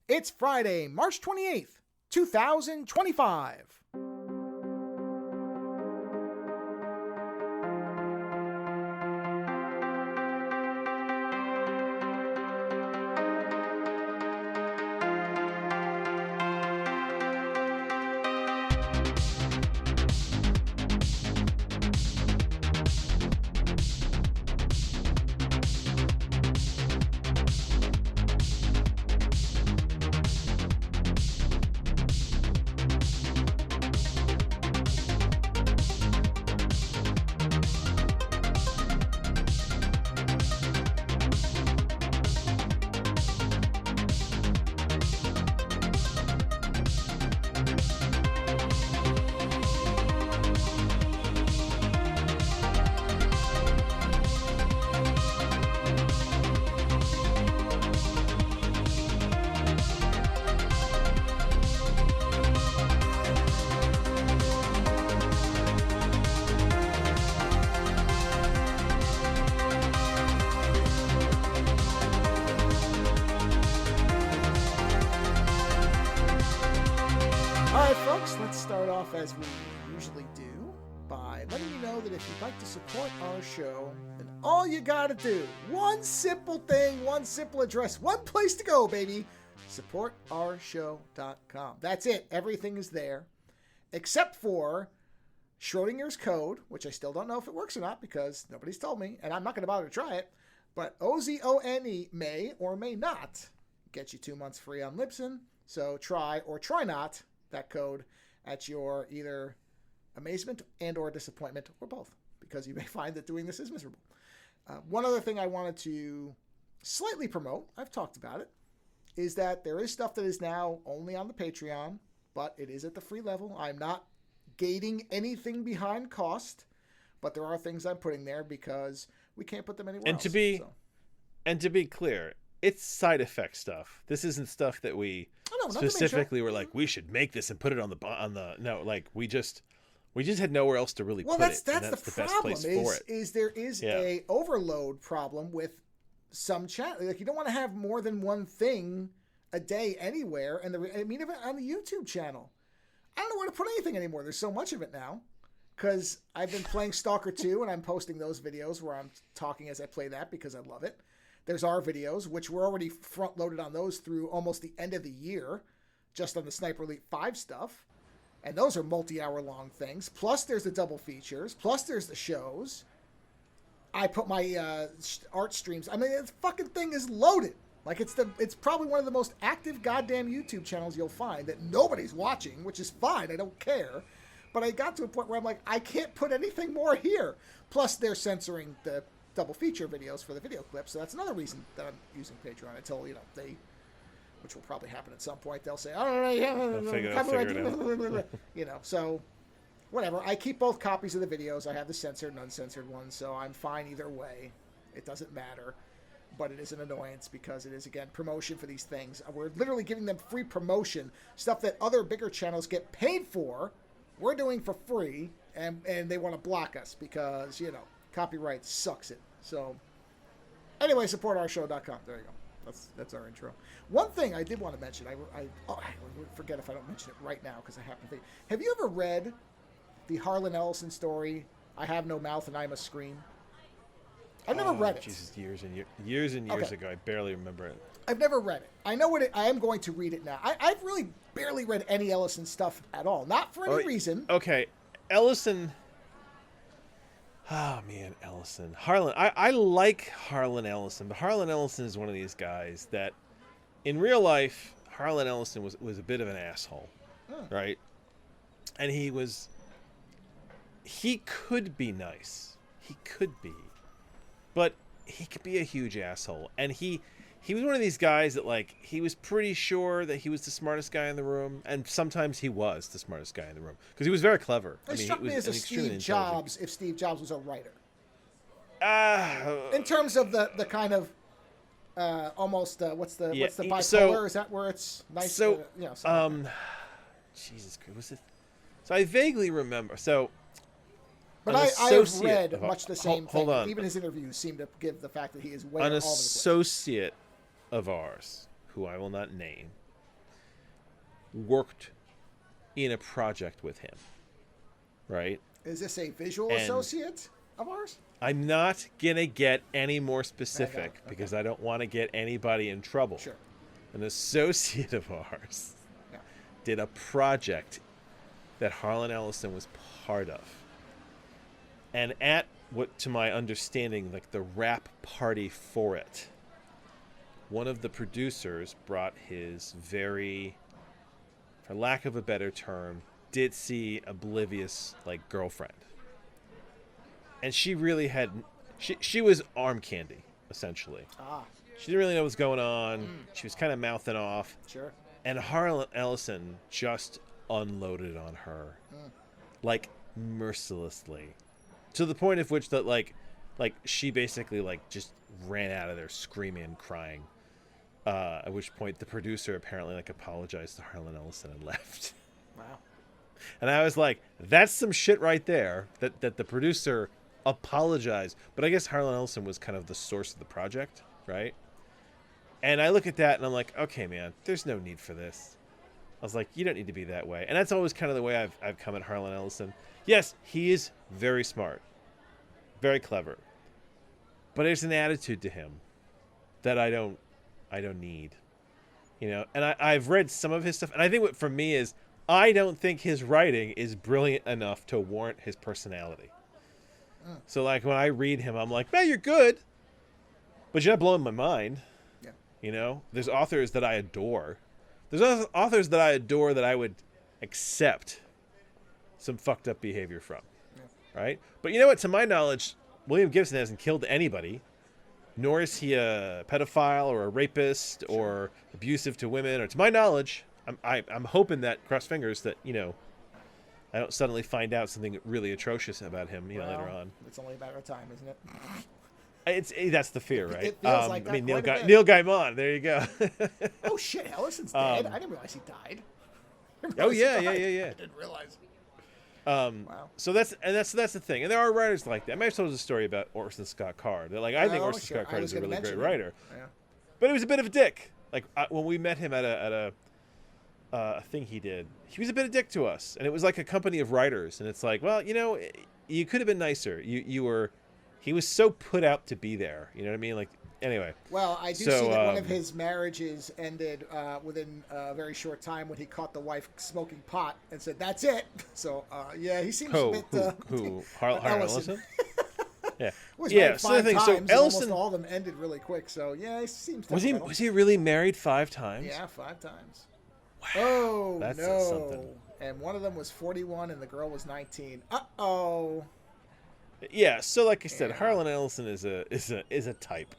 It's Friday, March 28th, 2025. Let's start off as we usually do by letting you know that if you'd like to support our show, then all you gotta do, one simple thing, one simple address, one place to go, baby, supportourshow.com. That's it. Everything is there, except for Schrodinger's code, which I still don't know if it works or not because nobody's told me, and I'm not going to bother to try it, but Ozone may or may not get you 2 months free on Libsyn, so try or try not that code at your either amazement and or disappointment or both, because you may find that doing this is miserable. One other thing I wanted to slightly promote, I've talked about it, is that there is stuff that is now only on the Patreon, but it is at the free level. I'm not gating anything behind cost, but there are things I'm putting there because we can't put them anywhere else. And to be clear, it's side effect stuff. This isn't stuff that we specifically were like, we should make this and put it on the no, like we just had nowhere else to really put it. That's the best place for it. Is there is a overload problem with some channel. Like you don't want to have more than one thing a day anywhere. And even on the YouTube channel, I don't know where to put anything anymore. There's so much of it now because I've been playing Stalker 2 and I'm posting those videos where I'm talking as I play that because I love it. There's our videos, which we're already front-loaded on those through almost the end of the year, just on the Sniper Elite 5 stuff. And those are multi-hour long things. Plus there's the double features. Plus there's the shows. I put my art streams. I mean, this fucking thing is loaded. Like, it's probably one of the most active goddamn YouTube channels you'll find that nobody's watching, which is fine. I don't care. But I got to a point where I'm like, I can't put anything more here. Plus they're censoring the double feature videos for the video clips, so that's another reason that I'm using Patreon until they, which will probably happen at some point. They'll say, "Oh, yeah, figure it out." So whatever. I keep both copies of the videos. I have the censored and uncensored ones, so I'm fine either way. It doesn't matter, but it is an annoyance because it is again promotion for these things. We're literally giving them free promotion, stuff that other bigger channels get paid for. We're doing for free, and they want to block us because copyright sucks it. So, anyway, supportourshow.com. There you go. That's our intro. One thing I did want to mention, I would forget if I don't mention it right now because I happen to think. Have you ever read the Harlan Ellison story, I Have No Mouth and I Must Scream? I've never read it. Jesus, years and years ago. I barely remember it. I've never read it. I know what I am going to read it now. I've really barely read any Ellison stuff at all. Not for any reason. Okay. Ellison... Oh, man, Ellison. Harlan. I like Harlan Ellison, but Harlan Ellison is one of these guys that, in real life, Harlan Ellison was a bit of an asshole, right? And he could be nice. He could be. But he could be a huge asshole. And he was one of these guys that, like, he was pretty sure that he was the smartest guy in the room, and sometimes he was the smartest guy in the room because he was very clever. It struck me as a Steve Jobs if Steve Jobs was a writer. In terms of the kind of almost what's the bipolar? So, is that where it's nice? So Jesus Christ, was it? So I vaguely remember. So, but I have read much the same thing. Hold on. Even his interviews seem to give the fact that he is way all over the place. Associate of ours, who I will not name, worked in a project with him, right? Is this a visual associate of ours? I'm not going to get any more specific because I don't want to get anybody in trouble. Sure. An associate of ours did a project that Harlan Ellison was part of. And at what, to my understanding, like the wrap party for it, one of the producers brought his very, for lack of a better term, ditzy, oblivious, like, girlfriend. And she really had, she was arm candy, essentially. She didn't really know what was going on. She was kind of mouthing off. Sure. And Harlan Ellison just unloaded on her, like, mercilessly. To the point of which that, like she basically, like, just ran out of there screaming and crying. At which point the producer apparently, like, apologized to Harlan Ellison and left. Wow. And I was like, that's some shit right there that the producer apologized. But I guess Harlan Ellison was kind of the source of the project, right? And I look at that and I'm like, okay, man, there's no need for this. I was like, you don't need to be that way. And that's always kind of the way I've come at Harlan Ellison. Yes, he is very smart, very clever. But there's an attitude to him that I don't need. You know, and I've read some of his stuff, and I think what for me is I don't think his writing is brilliant enough to warrant his personality. So, like, when I read him, I'm like, man, you're good, but you're not blowing my mind. Yeah. You know, there's authors that I adore. There's authors that I adore that I would accept some fucked up behavior from. Yeah. Right? But you know what? To my knowledge, William Gibson hasn't killed anybody, nor is he a pedophile or a rapist or abusive to women. Or to my knowledge, I'm hoping that, cross fingers, that, you know, I don't suddenly find out something really atrocious about him, you know, later on. It's only a matter of time, isn't it? That's the fear, right? It feels like that. I mean, Neil Gaiman. There you go. Oh shit, Ellison's dead. I didn't realize he died. Yeah. I didn't realize. Wow. So that's the thing, and there are writers like that. I might have told a story about Orson Scott Card. Like, I think Orson Scott Card is a really great writer, but he was a bit of a dick. Like, when we met him at a thing he did, he was a bit of a dick to us, and it was like a company of writers, and it's like, well, you know, you could have been nicer. He was so put out to be there. You know what I mean? Like, anyway. Well, I do see that one of his marriages ended within a very short time when he caught the wife smoking pot and said, "That's it." So, yeah, he seems a bit. Who? Harlan Ellison? Yeah. Yeah. So the thing. So Ellison, almost all of them ended really quick. So yeah, he seems. Was he really married 5 times? Yeah, 5 times. Wow. Oh, that's no. Something. And one of them was 41 and the girl was 19. Uh-oh. Yeah, so like I said, Harlan Ellison is a type.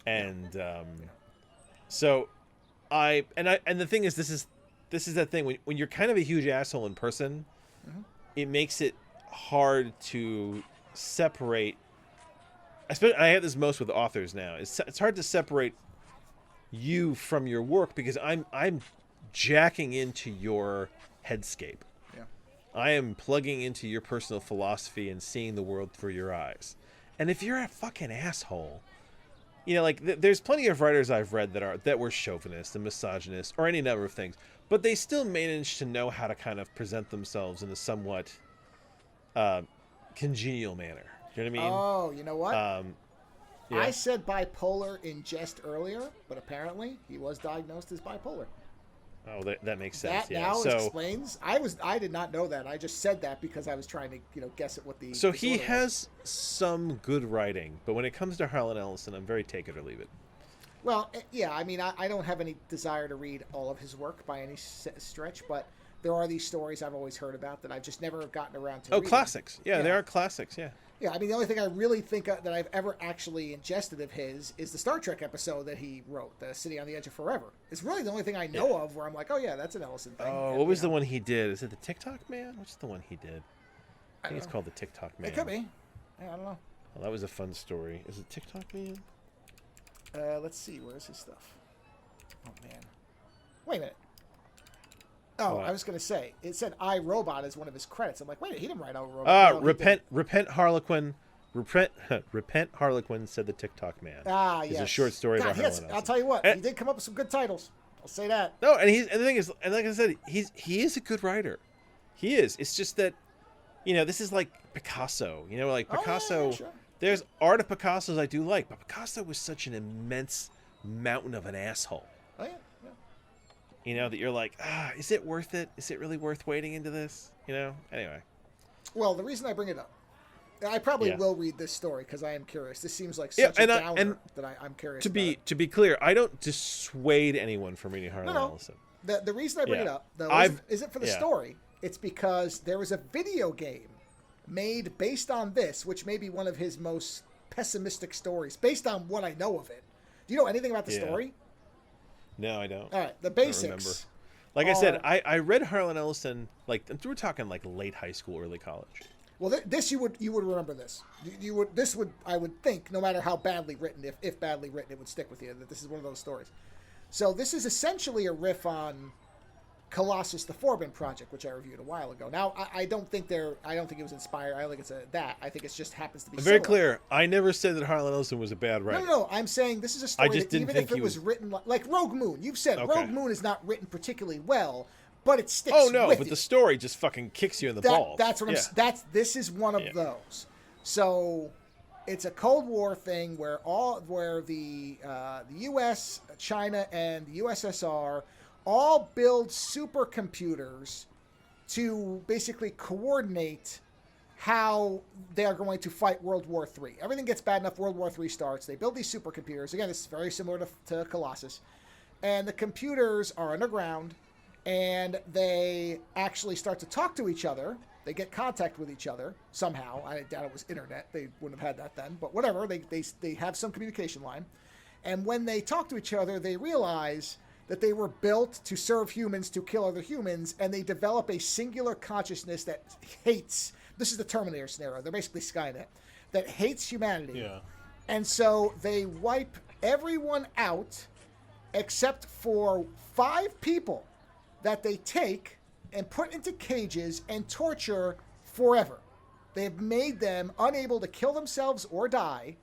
And so and the thing is, this is that thing when you're kind of a huge asshole in person, it makes it hard to separate. Especially, I have this most with authors now. It's hard to separate you from your work because I'm jacking into your headscape. Yeah. I am plugging into your personal philosophy and seeing the world through your eyes. And if you're a fucking asshole, you know, like there's plenty of writers I've read that were chauvinists and misogynists or any number of things, but they still managed to know how to kind of present themselves in a somewhat congenial manner. Do you know what I mean? Oh, you know what? Yeah. I said bipolar in jest earlier, but apparently he was diagnosed as bipolar. Oh, that makes sense. That yeah. now So explains. I did not know that. I just said that because I was trying to, you know, guess at what the. So he has some good writing, but when it comes to Harlan Ellison, I'm very take it or leave it. Well, yeah. I mean, I don't have any desire to read all of his work by any stretch, but there are these stories I've always heard about that I've just never gotten around to. Reading. Classics. Yeah, they are classics. Yeah. Yeah, I mean, the only thing I really think that I've ever actually ingested of his is the Star Trek episode that he wrote, The City on the Edge of Forever. It's really the only thing I know of where I'm like, oh, yeah, that's an Ellison thing. Oh, what was the one he did? Is it the TikTok Man? What's the one he did? I think it's called the TikTok Man. It could be. Yeah, I don't know. Well, that was a fun story. Is it TikTok Man? Let's see. Where's his stuff? Oh, man. Wait a minute. Oh, I was going to say, it said I, Robot as one of his credits. I'm like, wait, he didn't write I, Robot. Repent, Harlequin. Repent, Harlequin, said the TikTok Man. Ah, yes. It's a short story about Harlan Ellison. I'll tell you what, he did come up with some good titles. I'll say that. No, and the thing is, and like I said, he is a good writer. He is. It's just that, this is like Picasso. Like Picasso. Oh, yeah, sure. There's art of Picasso's I do like, but Picasso was such an immense mountain of an asshole. Oh yeah. That you're like, is it worth it? Is it really worth wading into this? Anyway. Well, the reason I bring it up, I probably will read this story because I am curious. This seems like such a downer that I'm curious. To be clear, I don't dissuade anyone from reading Harlan Ellison. The reason I bring it up though isn't for the story. It's because there was a video game made based on this, which may be one of his most pessimistic stories, based on what I know of it. Do you know anything about the story? No, I don't. All right, the basics. Like I said, I read Harlan Ellison, we're talking like late high school, early college. Well, this you would remember this. I would think, no matter how badly written, if badly written, it would stick with you. That this is one of those stories. So this is essentially a riff on Colossus: The Forbidden Project, which I reviewed a while ago. Now, I don't think it was inspired. I don't think it's that. I think it just happens to be very clear. I never said that Harlan Ellison was a bad writer. No. I'm saying this is a story that even if it was written like Rogue Moon, you've said Rogue Moon is not written particularly well, but it sticks. Oh no, with but you. The story just fucking kicks you in the balls. That's what this is one of those. So it's a Cold War thing where the U.S., China, and the USSR all build supercomputers to basically coordinate how they are going to fight World War III. Everything gets bad enough, World War III starts. They build these supercomputers. Again, this is very similar to Colossus. And the computers are underground, and they actually start to talk to each other. They get contact with each other somehow. I doubt it was internet. They wouldn't have had that then. But whatever, they have some communication line. And when they talk to each other, they realize that they were built to serve humans, to kill other humans, and they develop a singular consciousness that hates, this is the Terminator scenario, they're basically Skynet, that hates humanity. Yeah. And so they wipe everyone out except for 5 people that they take and put into cages and torture forever. They have made them unable to kill themselves or die.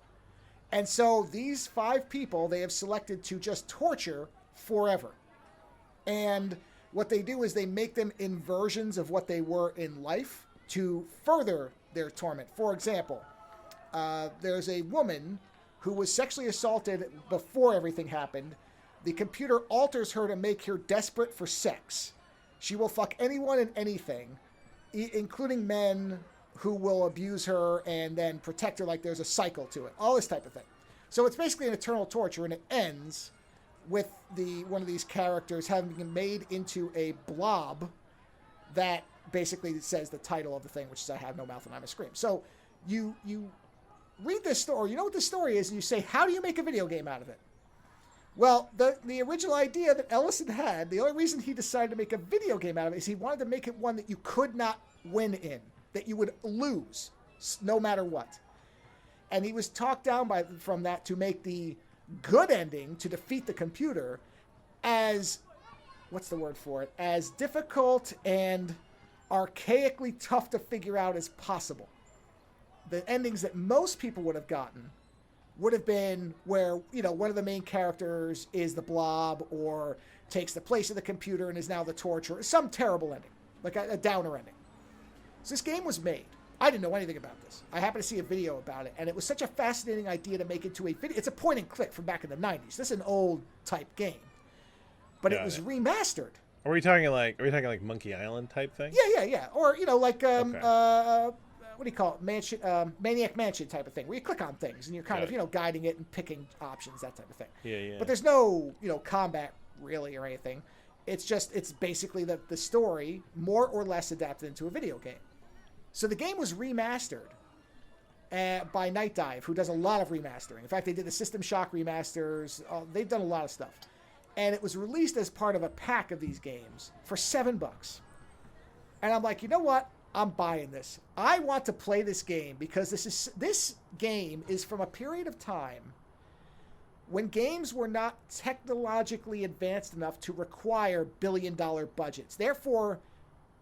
And so these 5 people they have selected to just torture forever. And what they do is they make them inversions of what they were in life to further their torment. For example, there's a woman who was sexually assaulted before everything happened. The computer alters her to make her desperate for sex. She will fuck anyone and anything, including men who will abuse her and then protect her like there's a cycle to it. All this type of thing. So it's basically an eternal torture, and it ends with one of these characters having been made into a blob that basically says the title of the thing, which is I Have No Mouth and I'm a Scream. So you read this story, you know what the story is, and you say, how do you make a video game out of it? Well, the original idea that Ellison had, the only reason he decided to make a video game out of it is he wanted to make it one that you could not win in, that you would lose no matter what. And he was talked down from that to make the good ending to defeat the computer as, what's the word for it, as difficult and archaically tough to figure out as possible. The endings that most people would have gotten would have been where, one of the main characters is the blob or takes the place of the computer and is now the torturer. Some terrible ending, like a downer ending. So this game was made. I didn't know anything about this. I happened to see a video about it, and it was such a fascinating idea to make into a video. It's a point and click from back in the 90s. This is an old type game. But it was remastered. Are we talking like Monkey Island type thing? Yeah. Or, like what do you call it? Maniac Mansion type of thing, where you click on things and you're kind of, guiding it and picking options, that type of thing. Yeah. But there's no, combat really or anything. It's basically the story more or less adapted into a video game. So the game was remastered by Night Dive, who does a lot of remastering. In fact, they did the System Shock remasters. They've done a lot of stuff. And it was released as part of a pack of these games for $7. And I'm like, you know what? I'm buying this. I want to play this game because this game is from a period of time when games were not technologically advanced enough to require billion-dollar budgets. Therefore,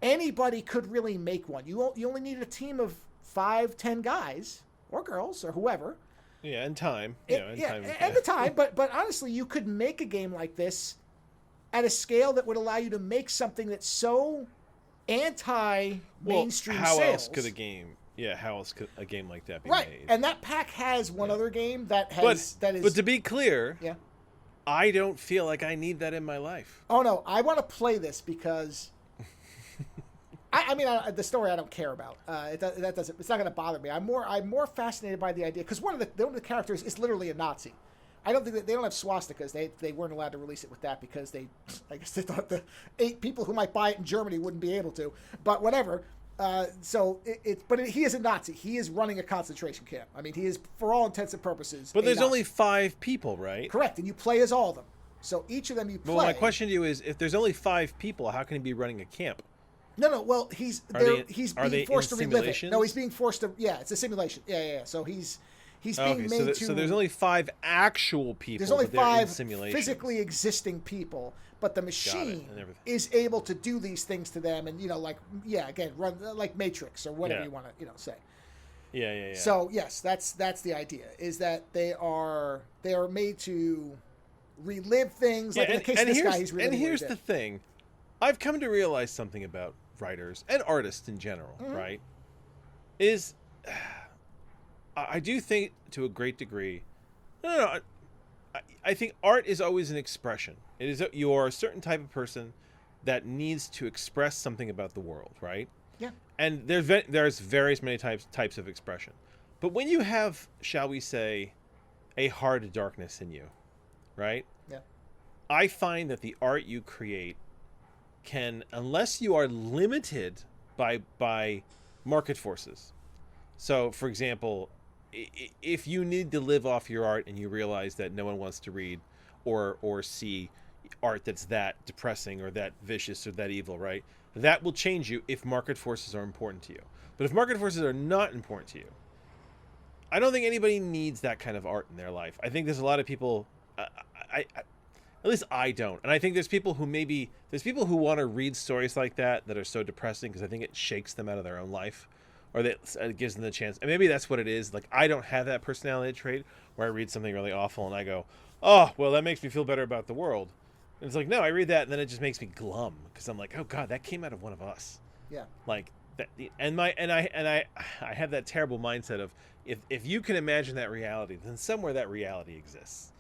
anybody could really make one. You only needed a team of 5-10 guys or girls or whoever. Yeah, and time. And the time. But honestly, you could make a game like this at a scale that would allow you to make something that's so anti-mainstream how sales. else could a game? Yeah, how else could a game like that be right. made? And that pack has one other game that has But to be clear, yeah, I don't feel like I need that in my life. Oh no, I want to play this because I mean the story I don't care about. That doesn't. It's not going to bother me. I'm more fascinated by the idea because one of the characters is literally a Nazi. I don't think that they don't have swastikas. They weren't allowed to release it with that because I guess they thought the 8 people who might buy it in Germany wouldn't be able to. But whatever. He is a Nazi. He is running a concentration camp. I mean, he is, for all intents and purposes. But there's only 5 people, right? Correct, and you play as all of them. So each of them you play. Well, my question to you is, if there's only 5 people, how can he be running a camp? No. Well, he's being forced to relive it. No, he's being forced to. Yeah, it's a simulation. Yeah. So he's being made to. So there's only 5 actual people. There's only 5 simulations. Physically existing people, but the machine is able to do these things to them, and again, run like Matrix or whatever you want to say. Yeah. So yes, that's the idea. Is that they are made to relive things. Like in the case of this guy, he's reliving. And here's the thing, I've come to realize something about writers and artists in general, right? Is I do think to a great degree, I think art is always an expression. It is you are a certain type of person that needs to express something about the world, right? Yeah. And there's various many types of expression. But when you have, shall we say, a hard darkness in you, right? Yeah. I find that the art you create can, unless you are limited by market forces. So, for example, if you need to live off your art and you realize that no one wants to read or see art that's that depressing or that vicious or that evil, right? That will change you if market forces are important to you. But if market forces are not important to you, I don't think anybody needs that kind of art in their life. I think there's a lot of people, at least I don't. And I think there's people who want to read stories like that are so depressing because I think it shakes them out of their own life, or that it gives them the chance. And maybe that's what it is. Like, I don't have that personality trait where I read something really awful and I go, oh, well, that makes me feel better about the world. And it's like, no, I read that and then it just makes me glum because I'm like, oh God, that came out of one of us. Yeah. Like that, and I have that terrible mindset of if you can imagine that reality, then somewhere that reality exists.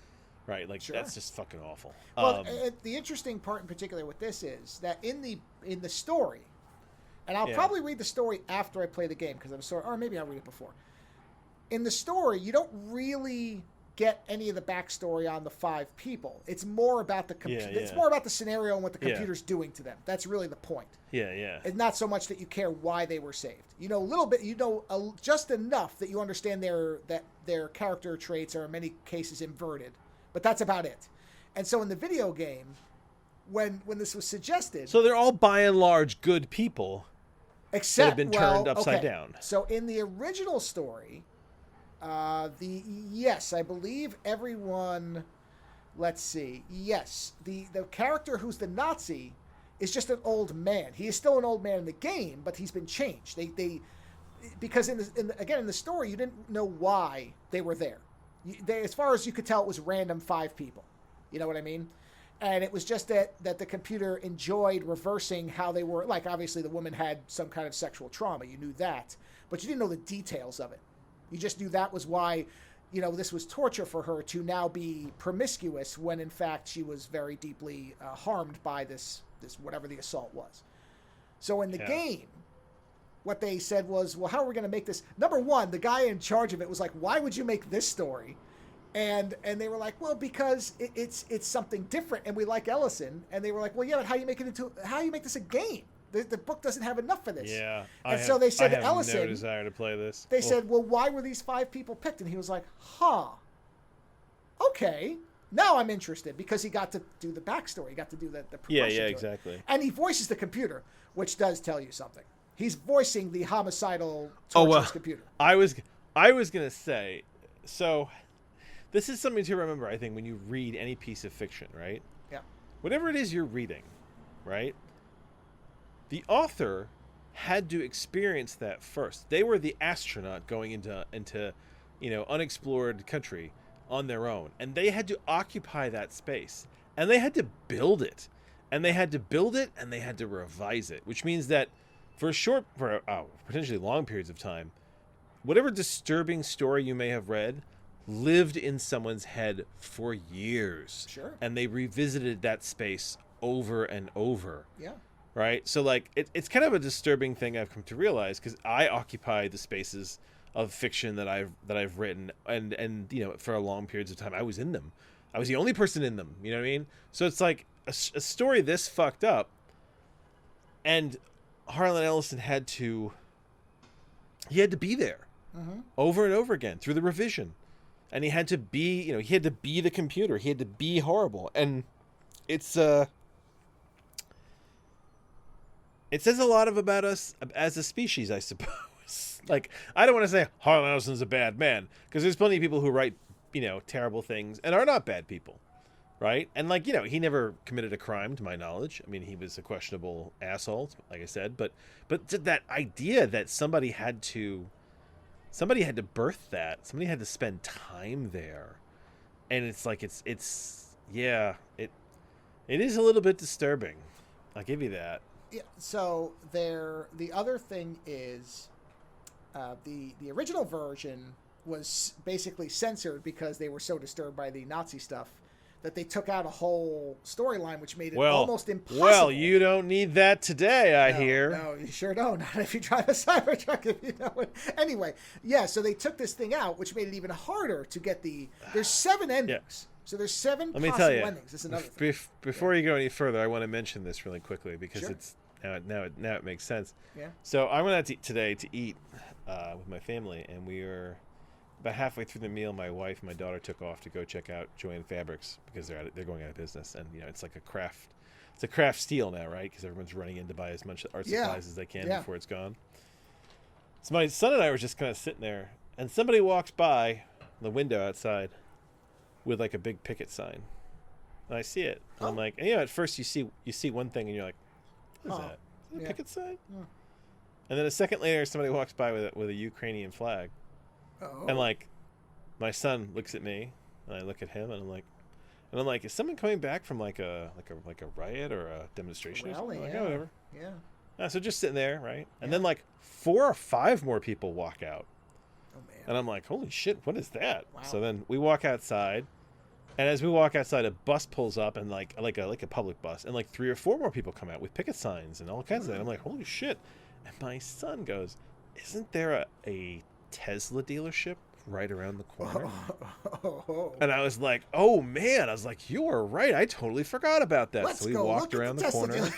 Right, like sure. That's just fucking awful. Well, the interesting part in particular with this is that in the story, and I'll probably read the story after I play the game because I'm sorry, or maybe I'll read it before. In the story, you don't really get any of the backstory on the 5 people. It's more about the It's more about the scenario and what the computer's doing to them. That's really the point. Yeah. It's not so much that you care why they were saved. You know a little bit. You know just enough that you understand their character traits are in many cases inverted. But that's about it. And so in the video game, when this was suggested... So they're all by and large good people except, that have been turned upside down. So in the original story, I believe everyone... Let's see. Yes, the character who's the Nazi is just an old man. He is still an old man in the game, but he's been changed. Because in the story, you didn't know why they were there. As far as you could tell, it was random 5 people. You know what I mean? And it was just that the computer enjoyed reversing how they were. Like, obviously, the woman had some kind of sexual trauma. You knew that. But you didn't know the details of it. You just knew that was why, this was torture for her to now be promiscuous when, in fact, she was very deeply harmed by this whatever the assault was. So in the game... What they said was, well, how are we going to make this? Number one, the guy in charge of it was like, why would you make this story? And they were like, well, because it's something different, and we like Ellison. And they were like, well, yeah, but how do you make this a game? The book doesn't have enough for this. Yeah. So they said to Ellison, no desire to play this. They said, well, why were these 5 people picked? And he was like, okay. Now I'm interested because he got to do the backstory. He got to do the progression. Yeah, exactly. And he voices the computer, which does tell you something. He's voicing the homicidal torturous computer. I was going to say, so this is something to remember, I think, when you read any piece of fiction, right? Yeah. Whatever it is you're reading, right? The author had to experience that first. They were the astronaut going into unexplored country on their own, and they had to occupy that space, and they had to build it. and they had to build it and they had to revise it, which means that for potentially long periods of time, whatever disturbing story you may have read lived in someone's head for years. Sure. And they revisited that space over and over. Yeah. Right? So, like, it's kind of a disturbing thing I've come to realize, because I occupy the spaces of fiction that I've written, and you know, for long periods of time, I was in them. I was the only person in them. You know what I mean? So it's like a story this fucked up, and Harlan Ellison had to be there over and over again through the revision, and he had to be, you know, he had to be the computer. He had to be horrible, and it's it says a lot about us as a species, I suppose. Like, I don't want to say Harlan Ellison's a bad man, because there's plenty of people who write, you know, terrible things and are not bad people, right? And, like, you know, he never committed a crime, to my knowledge. I mean, he was a questionable asshole, like I said, but that idea that somebody had to birth that, somebody had to spend time there, and it's like it is a little bit disturbing. I'll give you that. Yeah. So the other thing is, the original version was basically censored because they were so disturbed by the Nazi stuff that they took out a whole storyline, which made it almost impossible. Well, you don't need that today, I hear. No, you sure don't. Not if you drive a Cybertruck, if you know it. Anyway, yeah, so they took this thing out, which made it even harder to get there's 7 endings. Yeah. So there's 7 possible endings. That's another thing. Before you go any further, I want to mention this really quickly, because it's now it makes sense. Yeah. So I went out today to eat with my family, and we were about halfway through the meal. My wife and my daughter took off to go check out Joann Fabrics, because they're going out of business, and you know, it's like a craft steal now, right? Because everyone's running in to buy as much art supplies as they can before it's gone. So my son and I were just kind of sitting there, and somebody walks by the window outside with like a big picket sign, and I see it. And I'm like, and, you know, at first you see one thing, and you're like, what is that? Is that a picket sign? Yeah. And then a second later, somebody walks by with a Ukrainian flag. Oh. And like, my son looks at me, and I look at him, and I'm like, is someone coming back from like a riot or a demonstration? Rally, or something? Like, whatever. Yeah. So just sitting there, right? And then like 4 or 5 more people walk out. Oh man. And I'm like, holy shit, what is that? Wow. So then we walk outside. And as we walk outside, a bus pulls up, and like a public bus, and like 3 or 4 more people come out with picket signs and all kinds of that. I'm like, holy shit. And my son goes, isn't there a Tesla dealership right around the corner? And I was like, oh man, I was like, you were right. I totally forgot about that. So we walked around the corner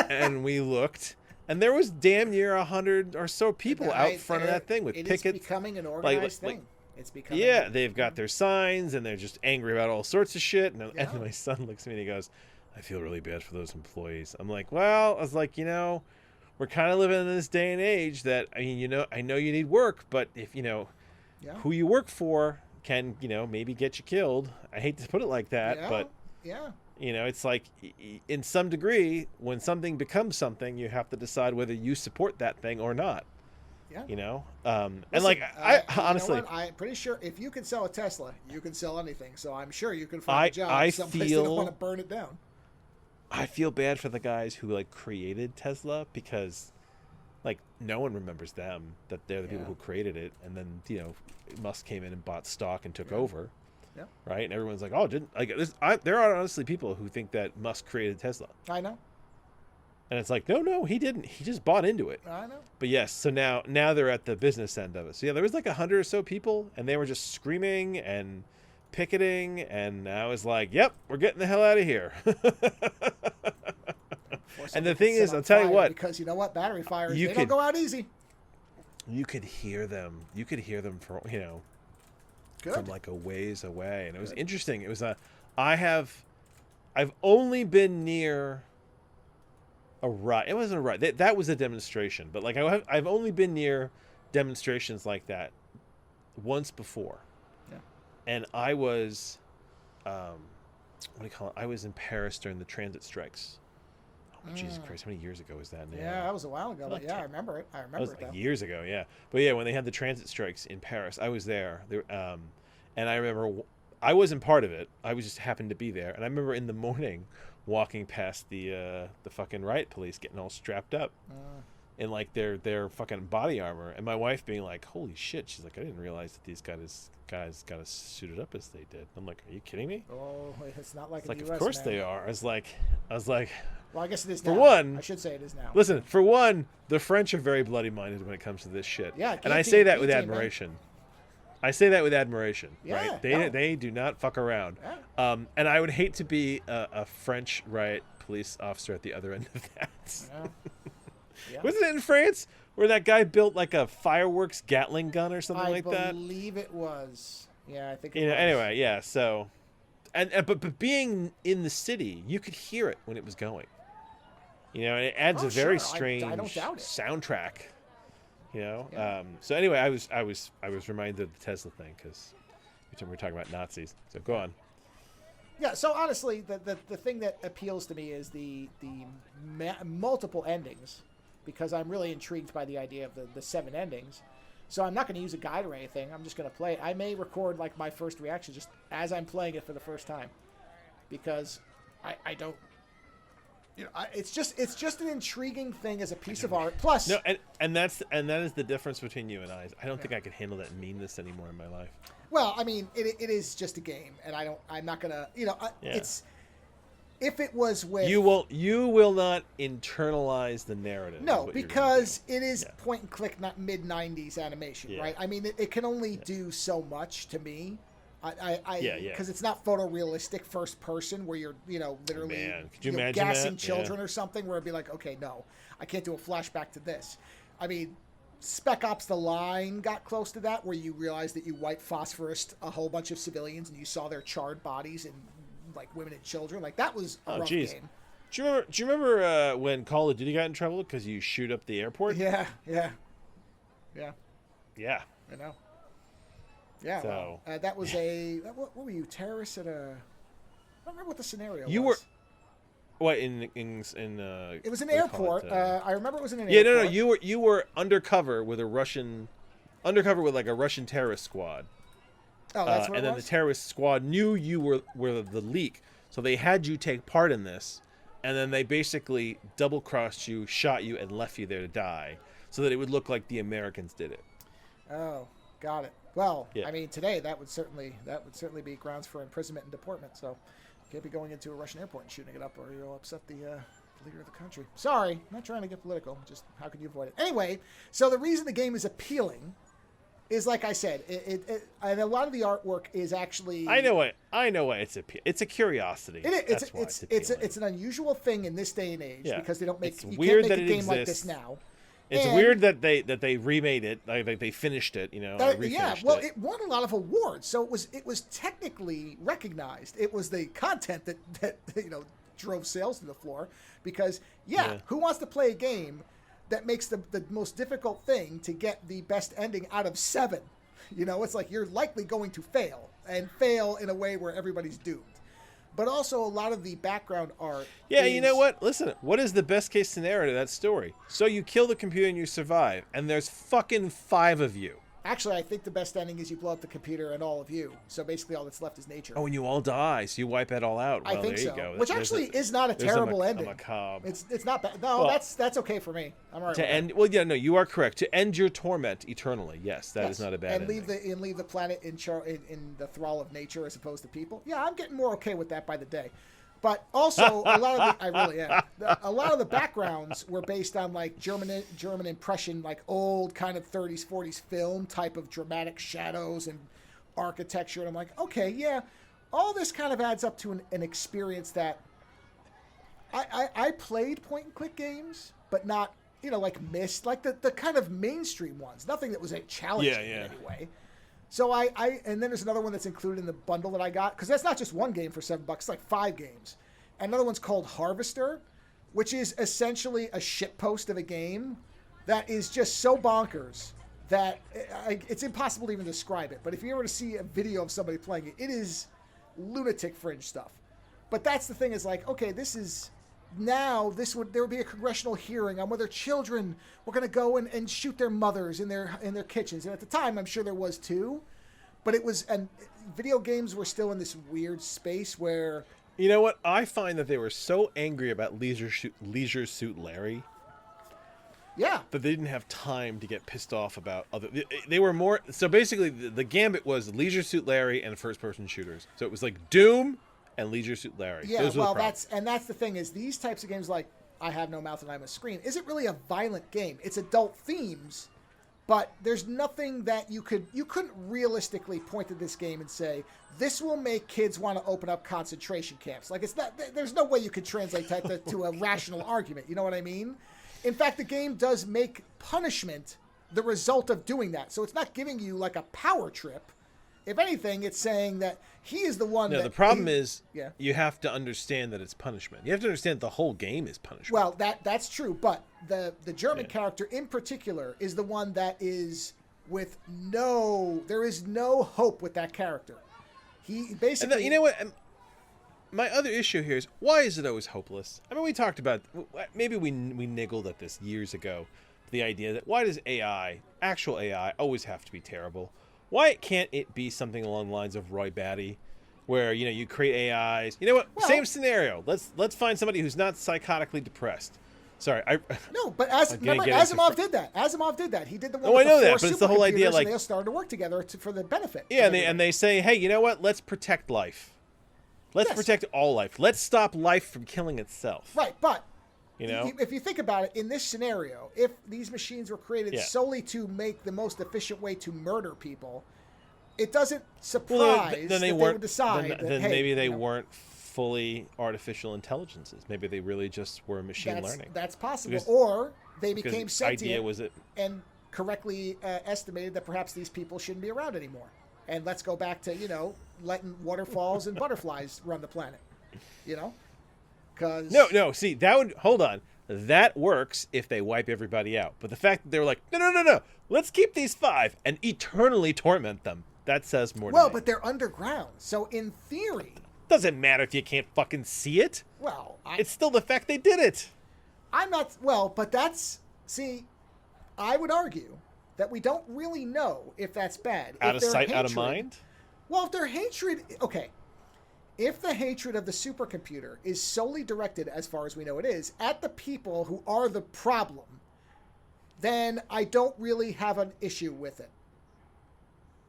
and we looked, and there was damn near 100 or so people out front of that thing with pickets. It's becoming an organized thing. It's becoming. Yeah, they've got their signs, and they're just angry about all sorts of shit. And my son looks at me and he goes, I feel really bad for those employees. I'm like, well, I was like, you know, we're kind of living in this day and age that, I mean, you know, I know you need work, but if, you know, who you work for can, you know, maybe get you killed. I hate to put it like that, but, you know, it's like, in some degree, when something becomes something, you have to decide whether you support that thing or not. Yeah. You know, and like, I honestly, you know I'm pretty sure if you can sell a Tesla, you can sell anything. So I'm sure you can find a job someplace that don't want to burn it down. I feel bad for the guys who like created Tesla, because like no one remembers them, that they're the people who created it, and then, you know, Musk came in and bought stock and took over. Yeah. Right. And everyone's like, oh, didn't like this? There are honestly people who think that Musk created Tesla. I know. And it's like, no, he didn't. He just bought into it. I know. But yes, so now they're at the business end of it. So yeah, there was like 100 or so people, and they were just screaming and picketing, and I was like, yep, we're getting the hell out of here. And the thing is, I'll tell you what, because you know what, battery fires, they don't go out easy. You could hear them. You could hear them from, you know, from like a ways away, and it was interesting. It was I've only been near a riot. It wasn't a riot. That was a demonstration. But like I've only been near demonstrations like that once before. Yeah. And I was, what do you call it? I was in Paris during the transit strikes. Oh, Jesus Christ! How many years ago was that now? Yeah, that was a while ago. But yeah, I remember it. That was like years ago. Yeah. But yeah, when they had the transit strikes in Paris, I was there. And I remember I wasn't part of it. I was just happened to be there. And I remember in the morning walking past the fucking riot police, getting all strapped up in like their fucking body armor, and my wife being like, "Holy shit!" She's like, "I didn't realize that these guys got as suited up as they did." I'm like, "Are you kidding me?" Oh, it's not like it's like, in the of US, course man. they are. I was like, well, I guess it is for now. one, I should say it is now. listen, for one, the French are very bloody minded when it comes to this shit. Yeah, and I say that with guillotine, admiration. I say that with admiration, Yeah, right? no. They do not fuck around. Yeah. And I would hate to be a French riot police officer at the other end of that. Yeah. Yeah. Wasn't it in France where that guy built like a fireworks Gatling gun or something like that? I believe it was. Yeah, I think it was. Anyway, yeah. So, but being in the city, you could hear it when it was going. And it adds a very strange I don't doubt it. soundtrack. Yeah. So anyway, I was reminded of the Tesla thing because we were talking about Nazis. So go on. Yeah. So honestly, the thing that appeals to me is the multiple endings, because I'm really intrigued by the idea of the 7 endings. So I'm not going to use a guide or anything. I'm just going to play it. I may record like my first reaction just as I'm playing it for the first time, because I don't. It's just an intriguing thing as a piece of art. Plus, no, and that is the difference between you and I. I don't think I can handle that meanness anymore in my life. Well, I mean, it is just a game, and I'm not gonna. It's if it was with you will not internalize the narrative. No, because it is point and click, not mid '90s animation, right? I mean, it can only do so much to me. Because it's not photorealistic first person where you're literally could you imagine gassing that? children or something, where it'd be like, okay, no, I can't do a flashback to this. I mean, Spec Ops: The Line got close to that, where you realized that you white phosphorused a whole bunch of civilians and you saw their charred bodies and like women and children. Like that was a rough game. Do you remember when Call of Duty got in trouble because you shoot up the airport? Yeah. I know. Yeah, so, that was what were you, terrorists at a? I don't remember what the scenario was. You were what in it was an airport. I remember it was in an airport. Yeah, no, you were undercover with like a Russian terrorist squad. Oh, that's what and it then was? the terrorist squad knew you were the leak, so they had you take part in this, and then they basically double-crossed you, shot you, and left you there to die, so that it would look like the Americans did it. Oh, got it. Well, I mean, today that would certainly be grounds for imprisonment and deportment. So, you can't be going into a Russian airport and shooting it up, or you'll upset the leader of the country. Sorry, I'm not trying to get political. Just how could you avoid it? Anyway, so the reason the game is appealing is, like I said, and a lot of the artwork is actually. I know why it's a curiosity. It's an unusual thing in this day and age because they don't make you can't make a game like this now. It's weird that they remade it, like they finished it, it won a lot of awards, so it was technically recognized. It was the content that drove sales to the floor, because who wants to play a game that makes the most difficult thing to get the best ending out of 7? It's like you're likely going to fail in a way where everybody's doomed. But also a lot of the background art. Yeah, you know what? Listen, what is the best case scenario to that story? So you kill the computer and you survive, and there's fucking 5 of you. Actually, I think the best ending is you blow up the computer and all of you. So basically all that's left is nature. Oh, and you all die, so you wipe it all out. Well, I think there so. You go. Which actually is not a terrible ending. Macabre. It's not bad. No, well, that's okay for me. I'm all right. To end, well, yeah, no, you are correct. To end your torment eternally, yes, that is not a bad ending. And leave the planet in the thrall of nature as opposed to people. Yeah, I'm getting more okay with that by the day. But also, a lot of the backgrounds were based on like German impression, like old kind of 30s, 40s film type of dramatic shadows and architecture. And I'm like, okay, yeah, all this kind of adds up to an experience that I played point and click games, but not, like Myst, like the kind of mainstream ones. Nothing that was a challenge in any way. So and then there's another one that's included in the bundle that I got, because that's not just one game for $7. It's like 5 games. Another one's called Harvester, which is essentially a shitpost of a game that is just so bonkers that it's impossible to even describe it. But if you ever see a video of somebody playing it, it is lunatic fringe stuff. But that's the thing, is like, okay, there would be a congressional hearing on whether children were going to go and shoot their mothers in their kitchens. And at the time, I'm sure there was too. But and video games were still in this weird space where You know what? I find that they were so angry about Leisure Suit Larry. Yeah. That they didn't have time to get pissed off about other. They were more. So basically, the gambit was Leisure Suit Larry and first-person shooters. So it was like Doom and Leisure Suit Larry. Yeah, well, that's the thing is these types of games like I Have No Mouth and I'm a Scream isn't really a violent game. It's adult themes, but there's nothing that you couldn't realistically point to this game and say this will make kids want to open up concentration camps. Like it's not. There's no way you could translate that to a rational argument. You know what I mean? In fact, the game does make punishment the result of doing that. So it's not giving you like a power trip. If anything, it's saying that he is the one. No, the problem is you have to understand that it's punishment. You have to understand the whole game is punishment. Well, that's true. But the German character in particular is the one that is there is no hope with that character. He basically. And you know what? My other issue here is, why is it always hopeless? I mean, we talked about, maybe we niggled at this years ago, the idea that why does actual AI, always have to be terrible? Why can't it be something along the lines of Roy Batty, where, you create AIs? You know what? Well, same scenario. Let's find somebody who's not psychotically depressed. Sorry, no, but Asimov did that. Asimov did that. He did the one. Oh, I know that, but it's the whole idea, like they all started to work together for the benefit. Yeah, and they say, hey, you know what? Let's protect life. Let's protect all life. Let's stop life from killing itself. Right, but if you think about it, in this scenario, if these machines were created solely to make the most efficient way to murder people, it doesn't surprise that they would decide Then maybe they weren't fully artificial intelligences. Maybe they really just were machine learning. That's possible. Or they became sentient and correctly estimated that perhaps these people shouldn't be around anymore. And let's go back to, letting waterfalls and butterflies run the planet, Because No, see, hold on. That works if they wipe everybody out. But the fact that they were like, no, let's keep these 5 and eternally torment them, that says more to me. Well, but they're underground. So in theory... Doesn't matter if you can't fucking see it. Well, it's still the fact they did it. I'm not... Well, but that's... See, I would argue that we don't really know if that's bad. Out of sight, out of mind? Well, if their hatred... Okay. If the hatred of the supercomputer is solely directed, as far as we know it is, at the people who are the problem, then I don't really have an issue with it.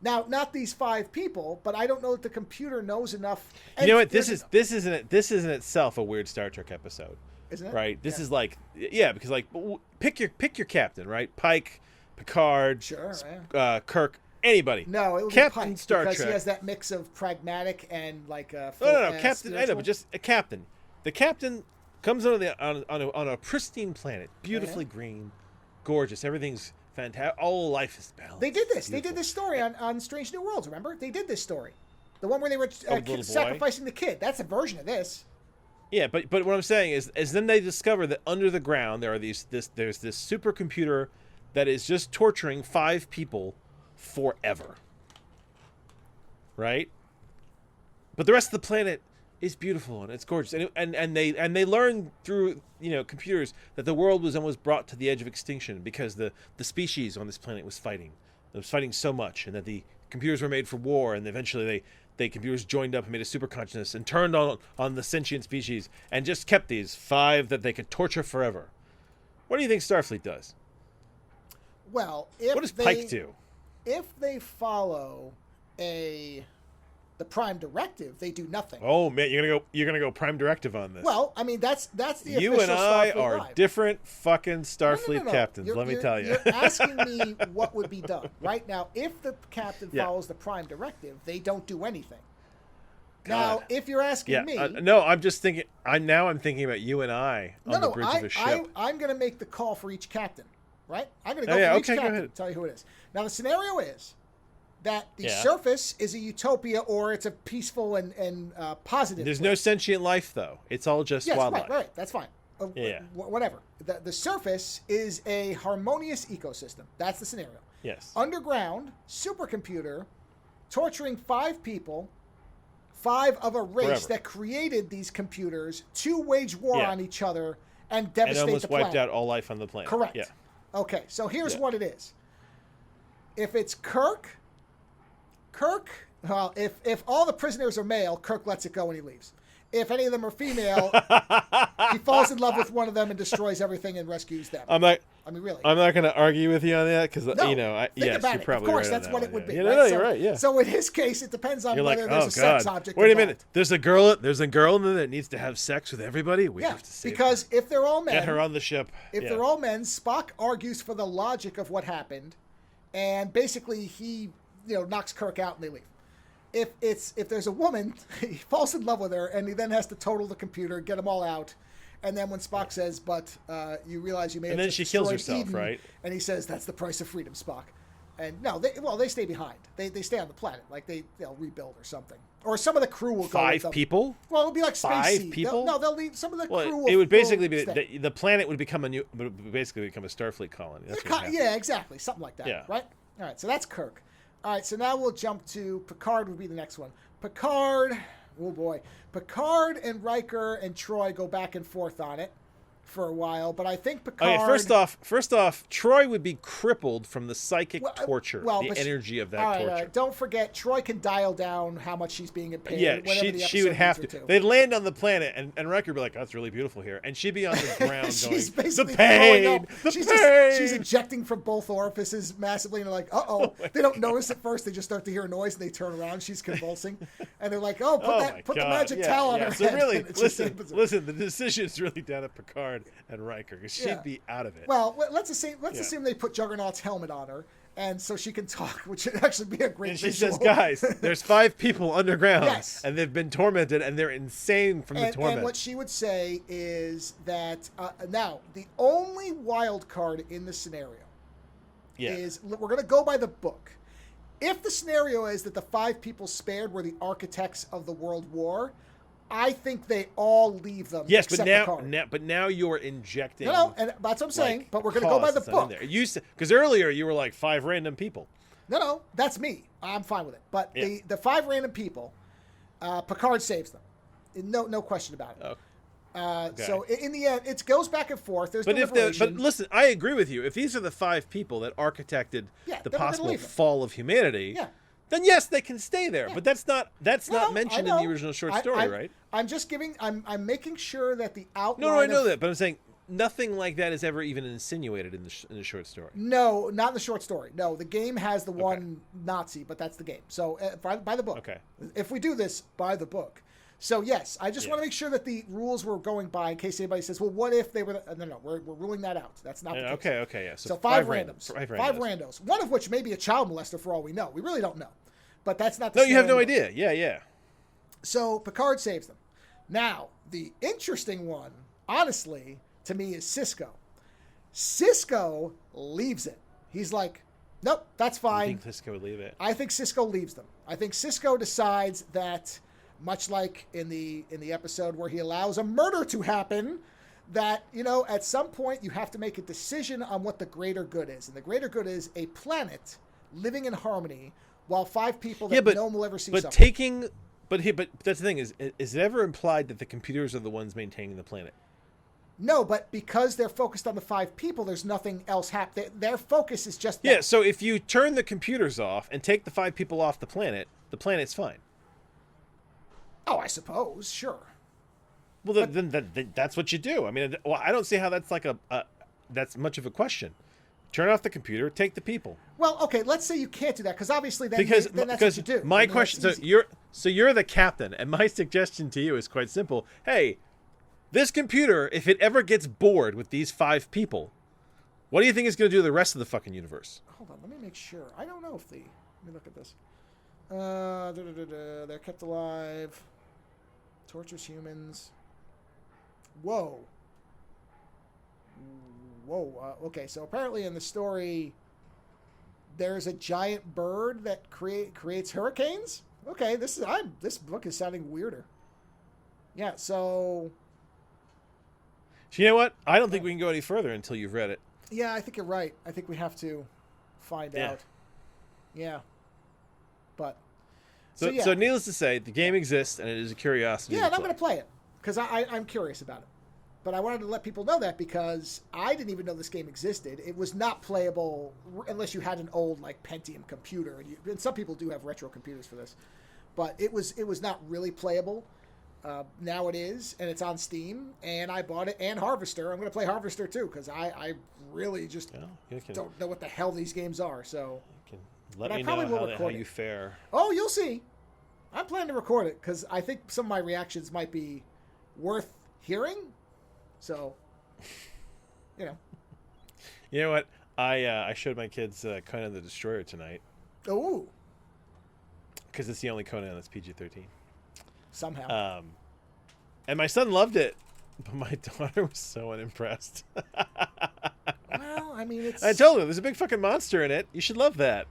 Now, not these 5 people, but I don't know that the computer knows enough. You know what? This is in itself a weird Star Trek episode. Isn't it? Right? This is like, because like pick your captain, right? Pike, Picard, Kirk, anybody. No, it would Captain be Pike, Star because Trek. He has that mix of pragmatic and like No, spiritual. Captain. I know, but just a captain. The captain comes on a pristine planet, beautifully green, gorgeous. Everything's fantastic. All life is balanced. They did this. They did this story on Strange New Worlds. Remember? They did this story, the one where they were sacrificing the kid. That's a version of this. Yeah, but what I'm saying is then they discover that under the ground there's this supercomputer that is just torturing 5 people forever. Right? But the rest of the planet is beautiful and it's gorgeous. And they learn through, computers that the world was almost brought to the edge of extinction because the species on this planet was fighting. It was fighting so much, and that the computers were made for war, and eventually they computers joined up and made a super consciousness and turned on the sentient species and just kept these 5 that they could torture forever. What do you think Starfleet does? Well, what does Pike do? If they follow the Prime Directive, they do nothing. Oh man, you're gonna go Prime Directive on this. Well, I mean that's the you official and I Starfleet are Live. Different fucking Starfleet No. captains. Let me tell you. You're asking me what would be done right now if the captain follows the Prime Directive. They don't do anything. Now, if you're asking me, no, I'm just thinking. I'm thinking about you and I on the bridge of a ship. I'm going to make the call for each captain. Right? I'm going to go for each captain. Tell you who it is. Now, the scenario is that the surface is a utopia or it's a peaceful and positive. There's no sentient life, though. It's all just wildlife. Right. That's fine. Whatever. The surface is a harmonious ecosystem. That's the scenario. Yes. Underground, supercomputer, torturing 5 people, 5 of a race that created these computers to wage war on each other and devastate the planet. And almost wiped out all life on the planet. Correct. Yeah. Okay, so here's what it is. If it's Kirk, well, if all the prisoners are male, Kirk lets it go and he leaves. if any of them are female, he falls in love with one of them and destroys everything and rescues them. I mean, really. I'm not going to argue with you on that because, no, you know, yes, you're probably Of course, right that's on what that it would be. Yeah, right? no, So, you're right, yeah. So in his case, it depends on you're whether like, there's a sex object Wait involved. a minute. There's a girl in there that needs to have sex with everybody? We have to save because her. if they're all men... Get her on the ship. If they're all men, Spock argues for the logic of what happened, and basically he, knocks Kirk out and they leave. If there's a woman, he falls in love with her, and he then has to total the computer, get them all out, and then when Spock says, "But you realize you may," and have then she kills herself, Eden, right? And he says, "That's the price of freedom, Spock." And no, they stay behind. They stay on the planet, like they'll rebuild or something, or some of the crew will go with them. 5 people. Well, it'll be like Space Five Seed. people. They'll leave. Some of the crew. It would basically be stay. the planet would basically become a Starfleet colony. That's what yeah, exactly, something like that. Yeah. Right. All right. So that's Kirk. All right. So now we'll jump to Picard. Would be the next one. Picard. Oh boy. Picard and Riker and Troy go back and forth on it for a while, but I think Picard... Okay, first off, Troy would be crippled from the psychic torture, the energy of that torture. All right. Don't forget, Troy can dial down how much she's being impaired. Yeah, she would have to. They'd land on the planet, and Riker would be like, "Oh, that's really beautiful here," and she'd be on the ground she's going, basically "The pain, the pain." She's injecting from both orifices massively, and they're like, "Uh-oh." They don't notice at first. They just start to hear a noise, and they turn around. She's convulsing, and they're like, "Oh, put the magic towel on her so head." Really, listen. The decision's really down at Picard and Riker. Because she'd be out of it. Well, let's assume they put Juggernaut's helmet on her, and so she can talk, which would actually be a great. And she says, "Guys, there's 5 people underground, yes. and they've been tormented, and they're insane from the torment." And what she would say is that now the only wild card in the scenario is we're going to go by the book. If the scenario is that the 5 people spared were the architects of the World War, I think they all leave them. Yes, except but now you're injecting. No, and that's what I'm saying. But we're going to go by the book. Because earlier you were like 5 random people. No, that's me. I'm fine with it. But the 5 random people, Picard saves them. No question about it. Okay. So in the end, it goes back and forth. There's but listen, I agree with you. If these are the 5 people that architected the possible fall of humanity. Yeah. Then yes, they can stay there, but that's not mentioned in the original short story, right? I'm making sure that the outline. No, I know that, but I'm saying nothing like that is ever even insinuated in the short story. No, not in the short story. No, the game has the one Nazi, but that's the game. So by the book. Okay. If we do this by the book. So yes, I just want to make sure that the rules we're going by in case anybody says, "Well, what if they were?" No, we're ruling that out. That's not the case. Okay, yeah. So 5 randoms. 5 randos. One of which may be a child molester for all we know. We really don't know. But that's not the No, you have no idea. Yeah. So Picard saves them. Now, the interesting one, honestly, to me is Sisko. Sisko leaves it. He's like, "Nope, that's fine." You think Sisko would leave it? I think Sisko leaves them. I think Sisko decides that, much like in the episode where he allows a murder to happen, that, at some point you have to make a decision on what the greater good is. And the greater good is a planet living in harmony while 5 people that no one will ever see suffer. But that's the thing, is it ever implied that the computers are the ones maintaining the planet? No, but because they're focused on the 5 people, there's nothing else happening. Their focus is just that. Yeah, so if you turn the computers off and take the 5 people off the planet's fine. Oh, I suppose, sure. Well, then that's what you do. I mean, I don't see how that's like that's much of a question. Turn off the computer, take the people. Well, okay, let's say you can't do that, because obviously then that's what you do. My question, so you're the captain, and my suggestion to you is quite simple. Hey, this computer, if it ever gets bored with these 5 people, what do you think it's going to do to the rest of the fucking universe? Hold on, let me make sure. I don't know if let me look at this. They're kept alive. Tortures humans. Whoa. Okay, so apparently in the story, there's a giant bird that creates hurricanes. Okay, this book is sounding weirder. Yeah, so. You know what? I don't think we can go any further until you've read it. Yeah, I think you're right. I think we have to find out. Yeah. But. So needless to say, the game exists, and it is a curiosity. Yeah, and I'm going to play it because I'm curious about it. But I wanted to let people know that because I didn't even know this game existed. It was not playable unless you had an old Pentium computer, and some people do have retro computers for this. But it was not really playable. Now it is, and it's on Steam, and I bought it, and Harvester. I'm going to play Harvester too, because I really just don't know what the hell these games are. So let me know how you fare. Oh, you'll see. I'm planning to record it, because I think some of my reactions might be worth hearing. So, you know. You know what? I showed my kids Conan the Destroyer tonight. Oh. Because it's the only Conan that's PG-13. Somehow. And my son loved it, but my daughter was so unimpressed. Well, I mean, I told her, there's a big fucking monster in it. You should love that.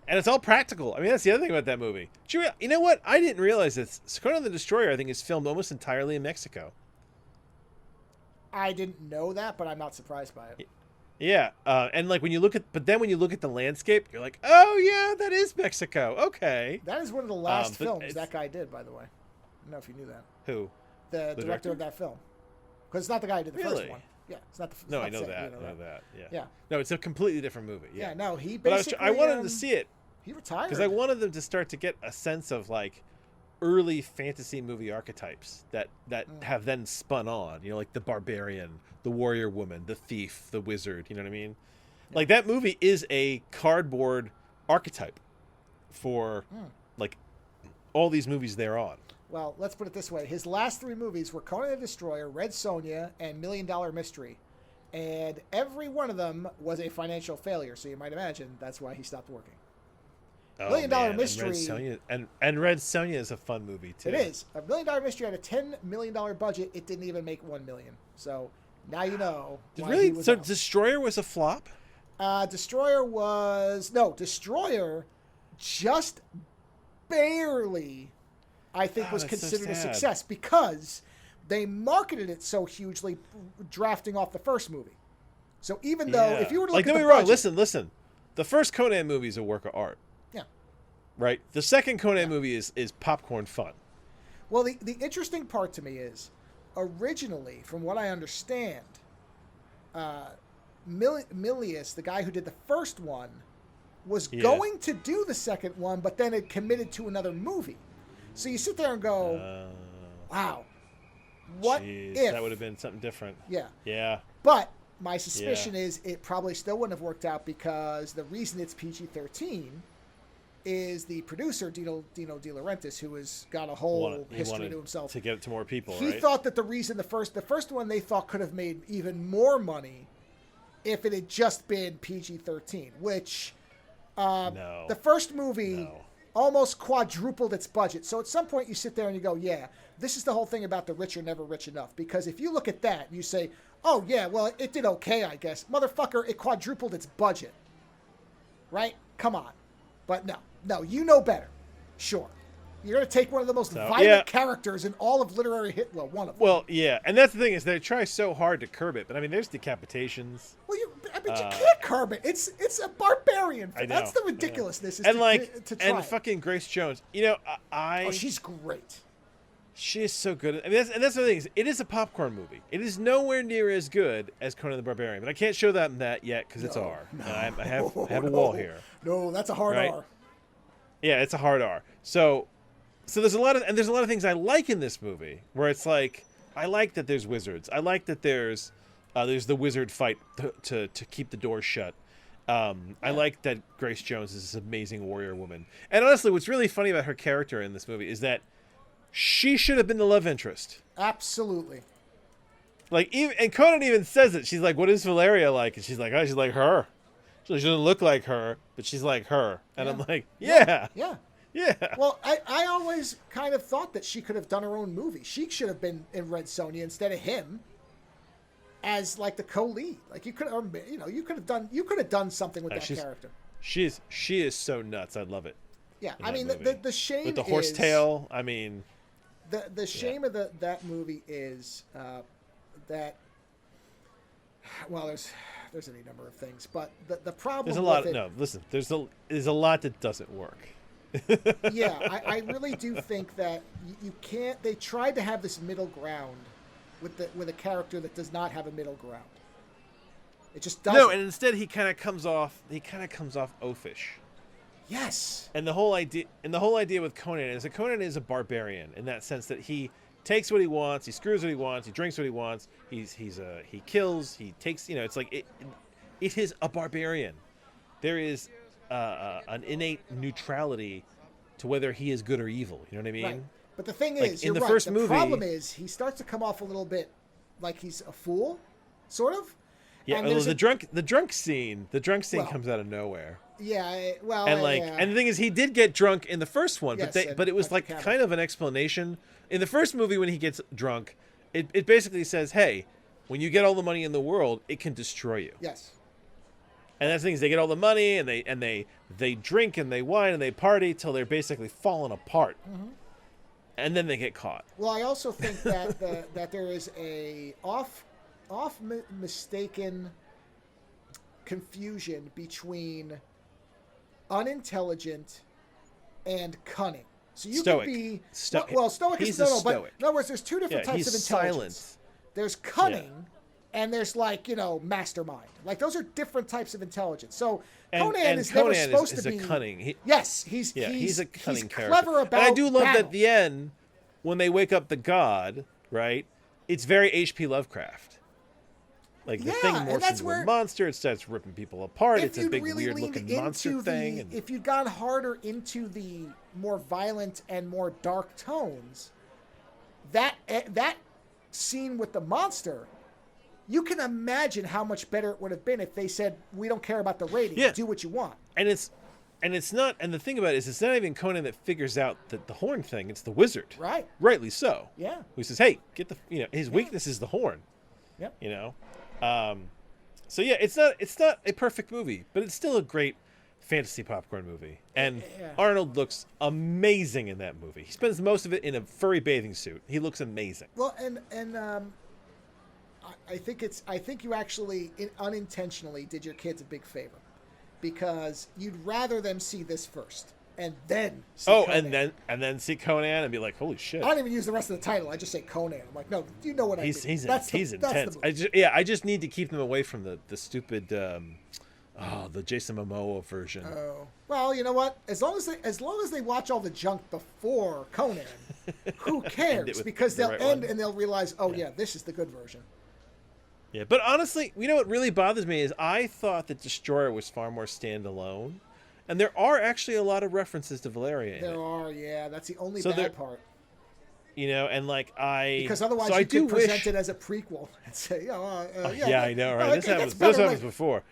And it's all practical. I mean, that's the other thing about that movie. You know what? I didn't realize this. Conan the Destroyer, I think, is filmed almost entirely in Mexico. I didn't know that, but I'm not surprised by it. Yeah, and like when you look at the landscape, you're like, oh yeah, that is Mexico. Okay. That is one of the last films that guy did, by the way. I don't know if you knew that. Who? The director of that film. Because it's not the guy who did the first one. Yeah, it's not the. No, I know that. I know that. Yeah. No, it's a completely different movie. Yeah. No, he basically. But I wanted him to see it. He retired. Because I wanted them to start to get a sense of like early fantasy movie archetypes that have then spun on. You know, like the barbarian, the warrior woman, the thief, the wizard. You know what I mean? Yeah. Like that movie is a cardboard archetype for like all these movies they're on. Well, let's put it this way. His last 3 movies were Conan the Destroyer, Red Sonja, and $1 Million Mystery. And every one of them was a financial failure. So you might imagine that's why he stopped working. $1 Million Mystery. And Red Sonja is a fun movie, too. It is. $1 Million Mystery had a $10 million budget. It didn't even make $1 million. So now you know. So Destroyer was a flop? Destroyer just barely, I think, was considered a success because they marketed it so hugely, drafting off the first movie. So even though, if you were to look at the budget, listen. The first Conan movie is a work of art. Yeah. Right? The second Conan movie is popcorn fun. Well, the interesting part to me is, originally, from what I understand, Milius, the guy who did the first one, was going to do the second one, but then it committed to another movie. So you sit there and go, wow, what if... That would have been something different. Yeah. Yeah. But my suspicion is it probably still wouldn't have worked out because the reason it's PG-13 is the producer, Dino De Laurentiis, who has got a whole history to himself. To get it to more people, He thought that the reason the first one they thought could have made even more money if it had just been PG-13, which the first movie almost quadrupled its budget. So at some point you sit there and you go, yeah, this is the whole thing about the rich are never rich enough. Because if you look at that and you say, oh, yeah, well, it did okay, I guess. Motherfucker, it quadrupled its budget. Right? Come on. But no, you know better. Sure. You're going to take one of the most violent characters in all of literary hit. Well, one of them. Well, yeah. And that's the thing is they try so hard to curb it. But, I mean, there's decapitations. Well, you can't curb it. It's a barbarian. I know. That's the ridiculousness. And, and fucking Grace Jones. You know, Oh, she's great. She is so good. I mean, that's the thing is, it is a popcorn movie. It is nowhere near as good as Conan the Barbarian. But I can't show them that yet because it's R. No, and I have a wall here. No, that's a hard R. Yeah, it's a hard R. So there's a lot of things I like in this movie where it's like I like that there's wizards. I like that there's the wizard fight to keep the door shut. I like that Grace Jones is this amazing warrior woman. And honestly, what's really funny about her character in this movie is that she should have been the love interest. Absolutely. Like, and Conan even says it. She's like, "What is Valeria like?" And she's like, "Oh, she's like her. She doesn't look like her, but she's like her." And I'm like, "Yeah. Well, I always kind of thought that she could have done her own movie. She should have been in Red Sonja instead of him as like the co-lead. Like you could have done something with that character. She is so nuts. I love it. Yeah, I mean the shame with the horsetail. I mean, the shame of that movie is that. Well, there's any number of things, but the problem. There's a lot. Listen, there's a lot that doesn't work. Yeah, I really do think that you can't. They tried to have this middle ground with a character that does not have a middle ground. It just doesn't. No, and instead he kind of comes off oafish. Yes. And the whole idea with Conan is that Conan is a barbarian in that sense that he takes what he wants, he screws what he wants, he drinks what he wants, he kills, he takes, it's like it is a barbarian. There is an innate neutrality to whether he is good or evil. You know what I mean? Right. But the thing like is, in you're the right. first the movie, problem is he starts to come off a little bit like he's a fool, sort of. Yeah, and the drunk scene comes out of nowhere. Yeah, well, and and the thing is, he did get drunk in the first one, yes, but it was like kind of an explanation. In the first movie, when he gets drunk, it basically says, "Hey, when you get all the money in the world, it can destroy you." Yes. And that's the thing is, they get all the money and they drink and they wine and they party till they're basically falling apart, and then they get caught. Well, I also think that that there is a mistaken confusion between unintelligent and cunning. So you stoic. could be stoic. Well, stoic he's is stoic. But in other words, there's two different types of intelligence. Silent. There's cunning, and there's mastermind. Like those are different types of intelligence. So Conan is never supposed to be a cunning. He's a cunning character. Clever about. And I do love battle. that at the end, when they wake up the god, right? It's very H.P. Lovecraft. Like the thing morphs into a monster, it starts ripping people apart. It's a big, really weird-looking monster thing. If you'd gone harder into the more violent and more dark tones, that scene with the monster, you can imagine how much better it would have been if they said, "We don't care about the rating. Yeah. Do what you want." And it's not. And the thing about it is, it's not even Conan that figures out the horn thing. It's the wizard. Right. Rightly so. Yeah. Who says, "Hey, get the his weakness is the horn." Yep. So yeah, it's not a perfect movie, but it's still a great fantasy popcorn movie. And Arnold looks amazing in that movie. He spends most of it in a furry bathing suit. He looks amazing. Well, and I think you actually unintentionally did your kids a big favor, because you'd rather them see this first and then see Conan. and then see Conan and be like, holy shit. I don't even use the rest of the title. I just say Conan. I'm like, no, you know what I mean. He's intense. I just need to keep them away from the stupid the Jason Momoa version. Oh. Well, you know what? As long as they watch all the junk before Conan, who cares? Because they'll end and they'll realize, this is the good version. Yeah, but honestly, you know what really bothers me is I thought that Destroyer was far more standalone. And there are actually a lot of references to Valeria in it. There are, yeah. That's the only bad part. And because otherwise you could present it as a prequel and say, I know, right? Those happens before.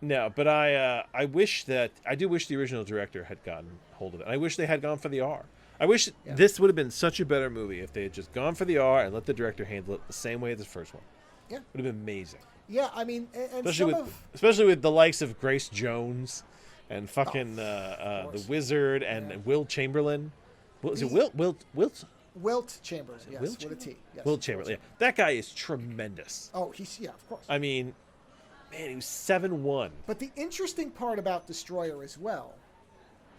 No, but I do wish the original director had gotten hold of it. I wish they had gone for the R. I wish this would have been such a better movie if they had just gone for the R and let the director handle it the same way as the first one. Yeah, would have been amazing. Yeah, I mean, and especially with the likes of Grace Jones. And fucking the wizard and Will Chamberlain. Is it Wilt Chambers, yes, with a T. Yes, Wilt Chamberlain, yeah. That guy is tremendous. Oh, of course. I mean, man, he was 7'1". But the interesting part about Destroyer as well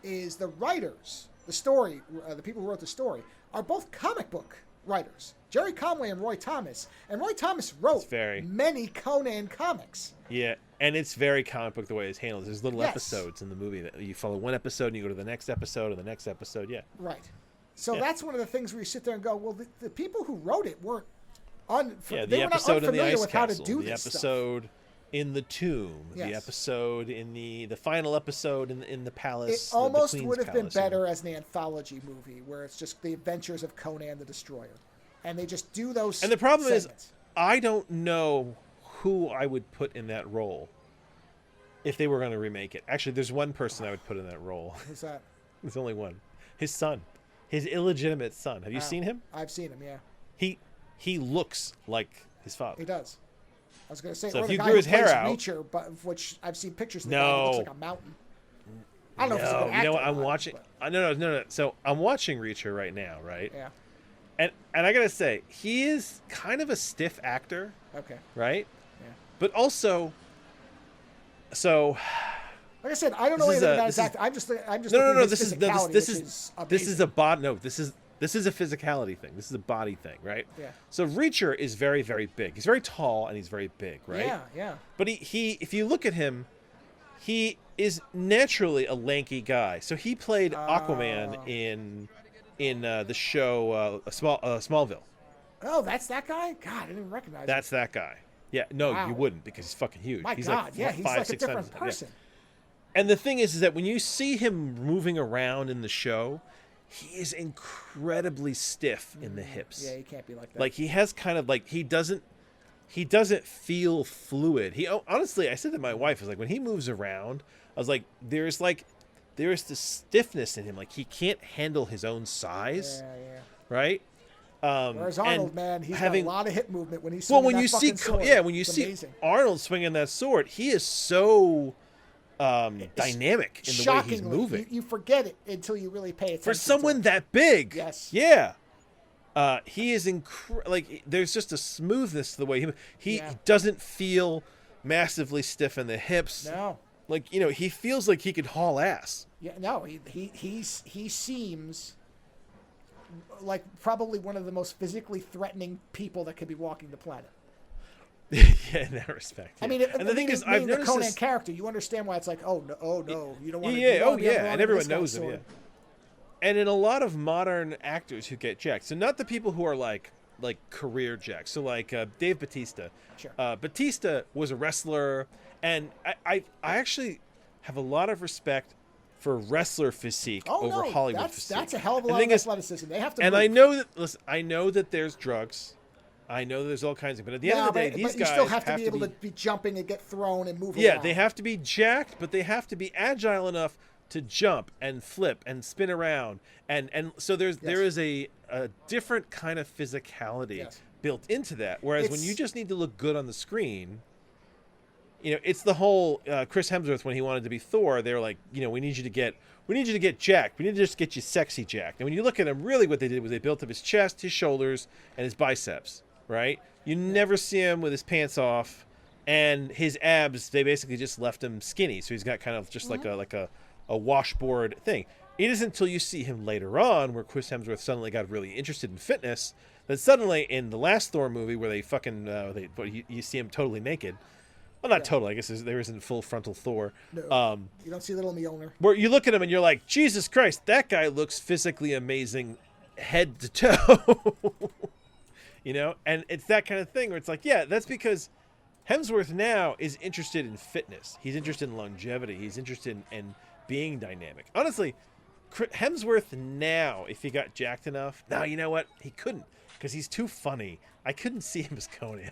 is the writers, the people who wrote the story, are both comic book writers. Jerry Conway and Roy Thomas. And Roy Thomas wrote many Conan comics. Yeah, and it's very comic book the way it's handled. There's little episodes in the movie that you follow one episode and you go to the next episode and the next episode. Yeah. Right. So that's one of the things where you sit there and go, well, the people who wrote it weren't the episode in the ice with castle, how to do the this episode stuff. In the tomb, the episode in the final episode in the palace. It almost would have been better as an anthology movie where it's just the adventures of Conan the Destroyer. And they just do those And the problem segments. is, I don't know who I would put in that role if they were going to remake it. Actually, there's one person I would put in that role. Who's that? There's only one. His son. His illegitimate son. Have you seen him? I've seen him, yeah. He looks like his father. He does. I was going to say, so or if the you guy grew his who hair plays out, Reacher, but which I've seen pictures of the guy that looks like a mountain. I don't know if he's a good actor. You know what? I'm not, watching. But... No. So I'm watching Reacher right now, right? Yeah. And I gotta say, he is kind of a stiff actor. Okay. Right. Yeah. But also, so. Like I said, I don't know anything about his acting. I'm just. No. This is a body. No, this is a physicality thing. This is a body thing, right? Yeah. So Reacher is very, very big. He's very tall and he's very big, right? Yeah. But he if you look at him, he is naturally a lanky guy. So he played Aquaman in the show Smallville. Oh, that's that guy? God, I didn't even recognize him. That's that guy. Yeah, no, you wouldn't because he's fucking huge. My he's God, like he's 5, like 6 a different times. person. Yeah. And the thing is that when you see him moving around in the show, he is incredibly stiff in the hips. Yeah, he can't be like that. Like he has kind of like he doesn't feel fluid. Honestly, I said to my wife, I was like, when he moves around, I was like, there is this stiffness in him. Like he can't handle his own size. Yeah. Right? Whereas Arnold, man, he's got a lot of hip movement when he's when swinging when you it's see amazing. Arnold swinging that sword, he is so dynamic in the way he's moving. You forget it until you really pay attention. For someone to it. that big, yes, yeah, he is like there's just a smoothness to the way he doesn't feel massively stiff in the hips. No, like he feels like he could haul ass. Yeah, no, he seems like probably one of the most physically threatening people that could be walking the planet. Yeah, in that respect. Yeah. I mean, and the thing is, I've noticed the Conan this character. You understand why it's like, oh no, you don't want to. And everyone knows him. Yeah. And in a lot of modern actors who get jacked, so not the people who are like career jacked. So like Dave Bautista. Sure. Bautista was a wrestler, and I actually have a lot of respect for wrestler physique over Hollywood physique. That's a hell of a lot of athleticism. They have to. And move. I know that there's drugs. I know there's all kinds of, but at the end of the day, these guys you still have to be able to be jumping and get thrown and move around. Yeah, they have to be jacked, but they have to be agile enough to jump and flip and spin around, and so there is a different kind of physicality built into that. Whereas when you just need to look good on the screen, it's the whole Chris Hemsworth when he wanted to be Thor. They were like, we need you to get jacked. We need to just get you sexy jacked. And when you look at him, really what they did was they built up his chest, his shoulders, and his biceps. Right? You never see him with his pants off, and his abs. They basically just left him skinny, so he's got kind of just like a washboard thing. It isn't until you see him later on, where Chris Hemsworth suddenly got really interested in fitness, that suddenly in the last Thor movie, where they fucking you see him totally naked. Well, not totally. I guess there isn't full frontal Thor. No, you don't see little Mjolnir. Where you look at him and you're like, Jesus Christ, that guy looks physically amazing, head to toe. And it's that kind of thing where it's like, yeah, that's because Hemsworth now is interested in fitness. He's interested in longevity. He's interested in being dynamic. Honestly, Hemsworth now, if he got jacked enough, now you know what? He couldn't because he's too funny. I couldn't see him as Conan.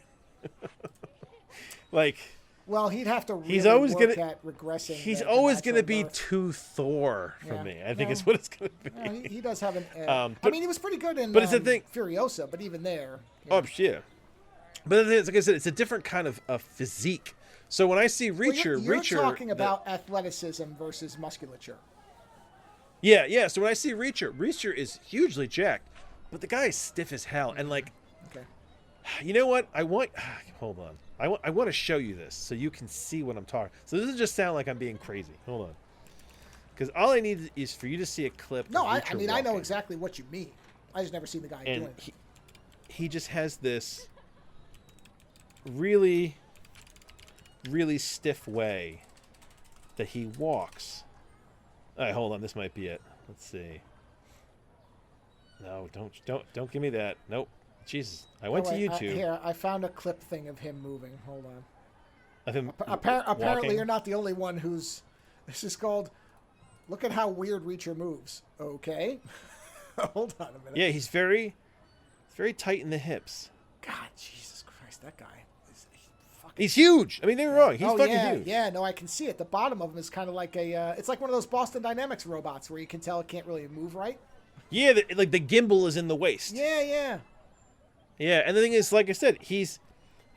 Well, he'd have to really he's always work at regressing. He's always going to be too Thor for me. I think it's what it's going to be. He does have an. He was pretty good in it's the thing. Furiosa, but even there. Oh, yeah. But like I said, it's a different kind of physique. So when I see Reacher, you're talking about athleticism versus musculature. Yeah. So when I see Reacher is hugely jacked, but the guy is stiff as hell. And you know what? Hold on. I want to show you this so you can see what I'm talking. So this doesn't just sound like I'm being crazy. Hold on. Because all I need is for you to see a clip. No, I know exactly what you mean. I just never seen the guy doing it. He just has this really, really stiff way that he walks. All right, hold on. This might be it. Let's see. No, don't give me that. Nope. Jesus, I went to YouTube. Here, I found a clip thing of him moving. Hold on. Of him apparently, you're not the only one who's. This is called. Look at how weird Reacher moves. Okay. Hold on a minute. Yeah, he's very tight in the hips. God, Jesus Christ, that guy. He's huge. I mean, they were wrong. He's fucking huge. Yeah, no, I can see it. The bottom of him is kind of like it's like one of those Boston Dynamics robots where you can tell it can't really move right. Yeah, like the gimbal is in the waist. Yeah. Yeah, and the thing is, like I said, it's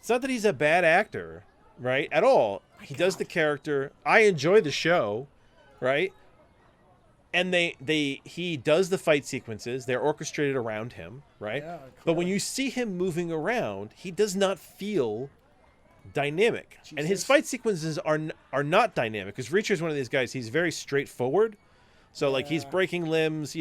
not that he's a bad actor, right, at all. He does the character. I enjoy the show, right? And he does the fight sequences. They're orchestrated around him, right? Yeah, but when you see him moving around, he does not feel dynamic. Jesus. And his fight sequences are not dynamic because Reacher's one of these guys. He's very straightforward. So like he's breaking limbs,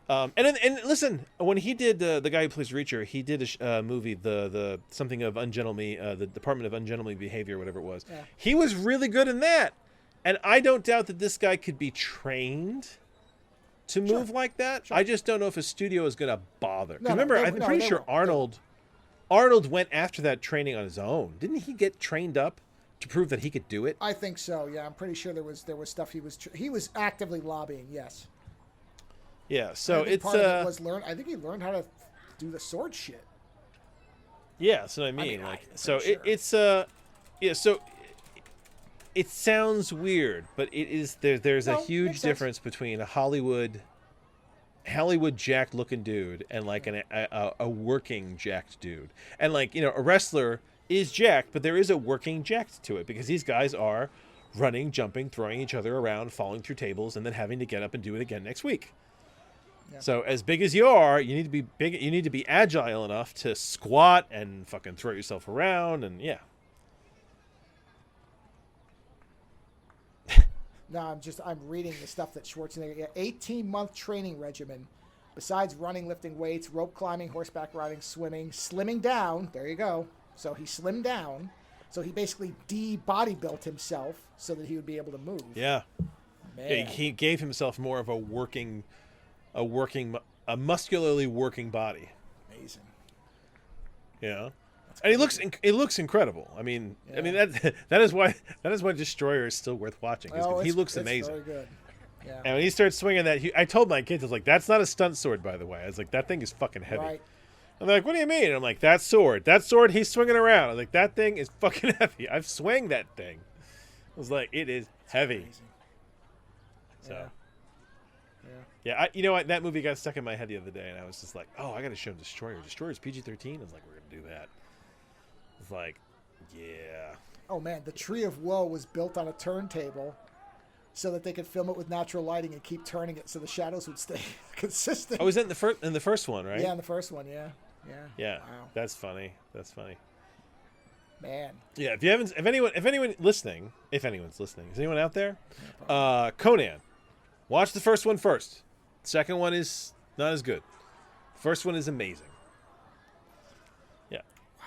And listen, when he did the guy who plays Reacher, he did a movie, the something of ungentlemanly, the Department of Ungentlemanly Behavior, whatever it was. Yeah. He was really good in that, and I don't doubt that this guy could be trained to move like that. Sure. I just don't know if a studio is going to bother. Remember, I'm pretty sure Arnold went after that training on his own. Didn't he get trained up to prove that he could do it? I think so. Yeah, I'm pretty sure there was stuff he was actively lobbying. Yes. Yeah, so it's part of it was I think he learned how to do the sword shit. Yeah, that's what I mean. So it sounds weird, but it is there's a huge difference between a Hollywood jacked looking dude and like a working jacked dude. And like, you know, a wrestler is jacked, but there is a working jacked to it because these guys are running, jumping, throwing each other around, falling through tables, and then having to get up and do it again next week. Yeah. So as big as you are, you need to be big. You need to be agile enough to squat and fucking throw yourself around, and yeah. No, I'm reading the stuff that Schwarzenegger. 18-month training regimen, besides running, lifting weights, rope climbing, horseback riding, swimming, slimming down. There you go. So he slimmed down. So he basically de-bodybuilt himself so that he would be able to move. Yeah. Man. Yeah, he gave himself more of a muscularly working body. Amazing. Yeah, and he looks incredible. I mean, that is why Destroyer is still worth watching. He looks amazing. Very good. Yeah. And when he starts swinging that, I told my kids, I was like, "That's not a stunt sword, by the way." I was like, "That thing is fucking heavy." Right. And they're like, "What do you mean?" And I'm like, that sword he's swinging around. I was like, "That thing is fucking heavy. I've swung that thing." I was like, "It is heavy." Crazy. So. Yeah. Yeah, you know what? That movie got stuck in my head the other day, and I was just like, "Oh, I got to show him Destroyer. Destroyer's PG-13." I was like, "We're gonna do that." It's like, yeah. Oh man, the Tree of Woe was built on a turntable, so that they could film it with natural lighting and keep turning it so the shadows would stay consistent. Oh, was that in the first one, right? Yeah, in the first one. Yeah. Yeah. Wow. That's funny. Man. Yeah. If anyone's listening, is anyone out there? Conan, watch the first one first. Second one is not as good. First one is amazing. Yeah. Wow.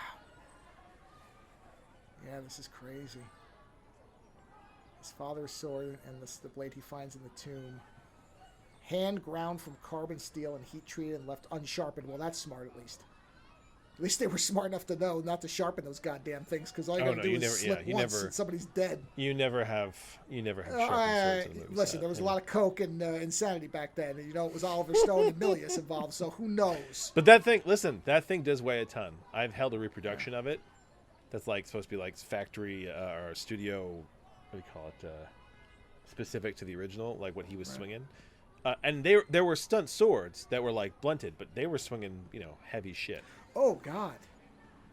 Yeah, this is crazy. His father's sword and the blade he finds in the tomb. Hand ground from carbon steel and heat treated and left unsharpened. Well, that's smart at least. At least they were smart enough to know not to sharpen those goddamn things, because all you gotta do is slip once and somebody's dead. You never have sharpened swords in the movie. Listen, there was a lot of coke and insanity back then, and it was Oliver Stone and Milius involved, so who knows? But that thing does weigh a ton. I've held a reproduction of it that's like supposed to be like factory or studio, what do you call it, specific to the original, like what he was swinging. And there were stunt swords that were like blunted, but they were swinging, heavy shit. Oh, God.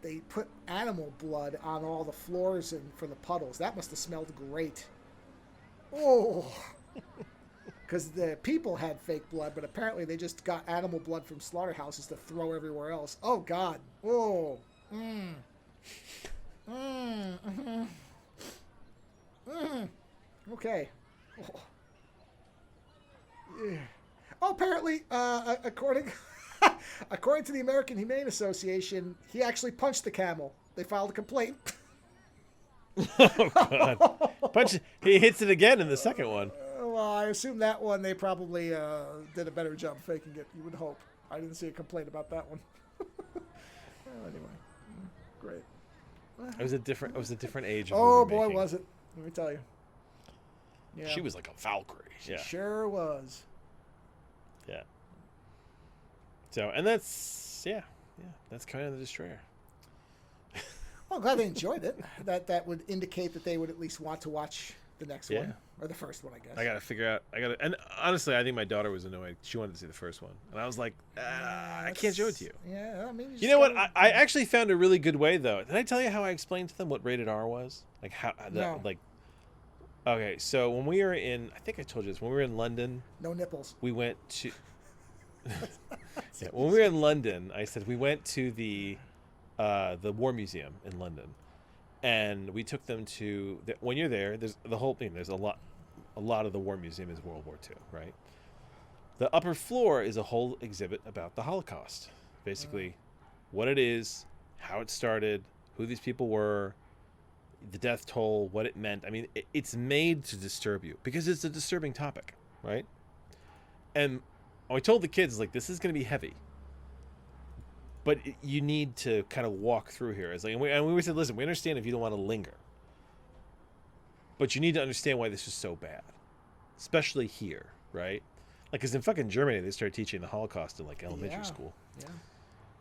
They put animal blood on all the floors and for the puddles. That must have smelled great. Oh. Because the people had fake blood, but apparently they just got animal blood from slaughterhouses to throw everywhere else. Oh, God. Oh. Okay. Oh. Yeah. Oh, apparently, according to the American Humane Association, he actually punched the camel. They filed a complaint. Oh, God. He hits it again in the second one. Well, I assume that one they probably did a better job faking it, you would hope. I didn't see a complaint about that one. Well, anyway, great. It was a different age. Oh, boy, was it. Let me tell you. Yeah. She was like a Valkyrie. She sure was. Yeah. So, and that's kind of the Destroyer. Well, I'm glad they enjoyed it. That would indicate that they would at least want to watch the next one. Or the first one, I guess. I got to figure out. And honestly, I think my daughter was annoyed. She wanted to see the first one. And I was like, I can't show it to you. Yeah, I mean... You know what? I actually found a really good way, though. Did I tell you how I explained to them what rated R was? Like, how... No. Okay, so when we were in... I think I told you this. When we were in London... No nipples. We went to... when we were in London, I said we went to the War Museum in London. And we took them to... when you're there, there's the whole thing. There's a lot of the War Museum is World War II, right? The upper floor is a whole exhibit about the Holocaust. Basically, what it is, how it started, who these people were, the death toll, what it meant. I mean, it's made to disturb you because it's a disturbing topic, right? And I told the kids, like, this is going to be heavy. But you need to kind of walk through here. It's like, and we said, listen, we understand if you don't want to linger. But you need to understand why this is so bad. Especially here, right? Like, because in fucking Germany, they started teaching the Holocaust in, like, elementary school. Yeah.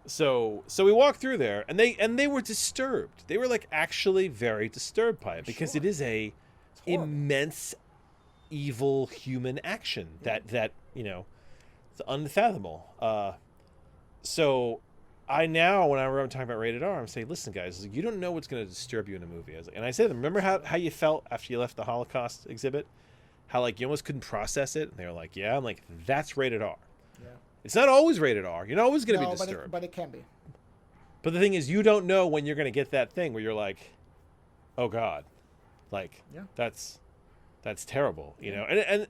So we walked through there, and they were disturbed. They were, like, actually very disturbed by it. Because it is a immense, evil human action that you know, it's unfathomable. So when I'm talking about rated R, I'm saying, listen, guys, you don't know what's going to disturb you in a movie. And I say to them, remember how you felt after you left the Holocaust exhibit? How, like, you almost couldn't process it? And they were like, yeah. I'm like, that's rated R. Yeah. It's not always rated R. You're not always going to be disturbed. But it can be. But the thing is, you don't know when you're going to get that thing where you're like, oh, God. Like, that's terrible, you know? And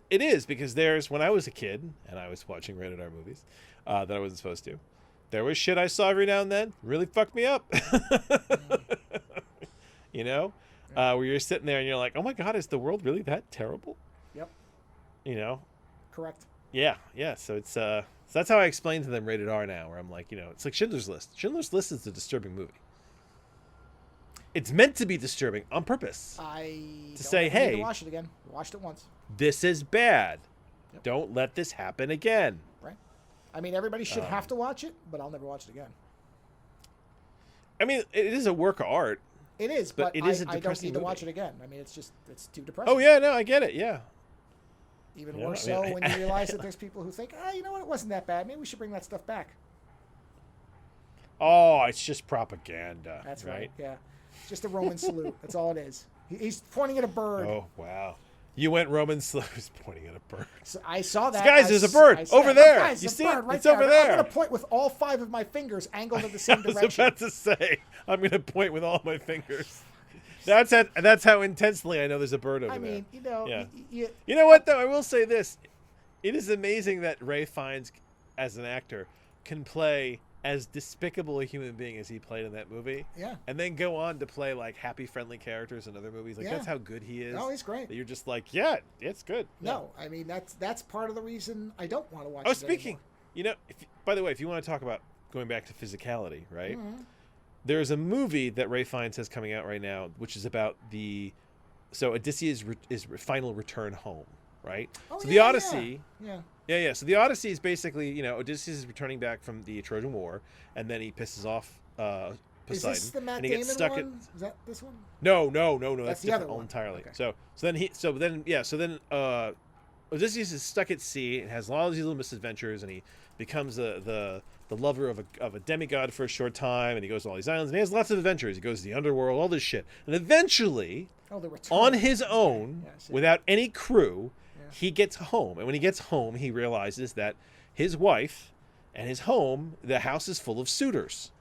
it is, because when I was a kid and I was watching rated R movies that I wasn't supposed to, there was shit I saw every now and then really fucked me up. You know? Where you're sitting there and you're like, oh my God, is the world really that terrible? Yep. You know? Correct. Yeah. So it's so that's how I explain to them rated R now, where I'm like, you know, it's like Schindler's List. Schindler's List is a disturbing movie. It's meant to be disturbing on purpose. Need hey, to watch it again. Watched it once. This is bad. Yep. Don't let this happen again. Right. I mean, everybody should have to watch it, but I'll never watch it again. I mean, it is a work of art. It is, but it is a I don't need to watch it again. I mean, it's too depressing. Oh, yeah, no, I get it, yeah. Even more so when you realize that there's people who think, you know what, it wasn't that bad. Maybe we should bring that stuff back. Oh, it's just propaganda. That's right, yeah. Just a Roman salute. That's all it is. He's pointing at a bird. Oh, wow. You went Roman salute. He's pointing at a bird. So I saw that. Guys, there's a bird over there. Guys, you see it? Right it's over there. I'm going to point with all 5 of my fingers angled in the same direction. I was about to say, I'm going to point with all my fingers. That's how intensely I know there's a bird over there. I mean, you know. Yeah. You know what, though? I will say this. It is amazing that Ray Fiennes, as an actor, can play as despicable a human being as he played in that movie. Yeah. And then go on to play, like, happy, friendly characters in other movies. Like, that's how good he is. Oh, he's great. That you're just like, yeah, it's good. No, I mean, that's part of the reason I don't want to watch it. Oh, speaking, you know, by the way, if you want to talk about going back to physicality, right? Mm-hmm. There's a movie that Ray Fiennes has coming out right now, which is about Odysseus' final return home, right? Oh, so the Odyssey... Yeah. So the Odyssey is basically, you know, Odysseus is returning back from the Trojan War, and then he pisses off Poseidon. Is this the Matt Damon one? Is that this one? No. That's the other different one entirely. Okay. So then Odysseus is stuck at sea and has all these little misadventures, and he becomes the lover of a demigod for a short time, and he goes to all these islands, and he has lots of adventures. He goes to the underworld, all this shit, and eventually, on his own, without any crew. He gets home, and when he gets home, he realizes that his wife and his home, the house is full of suitors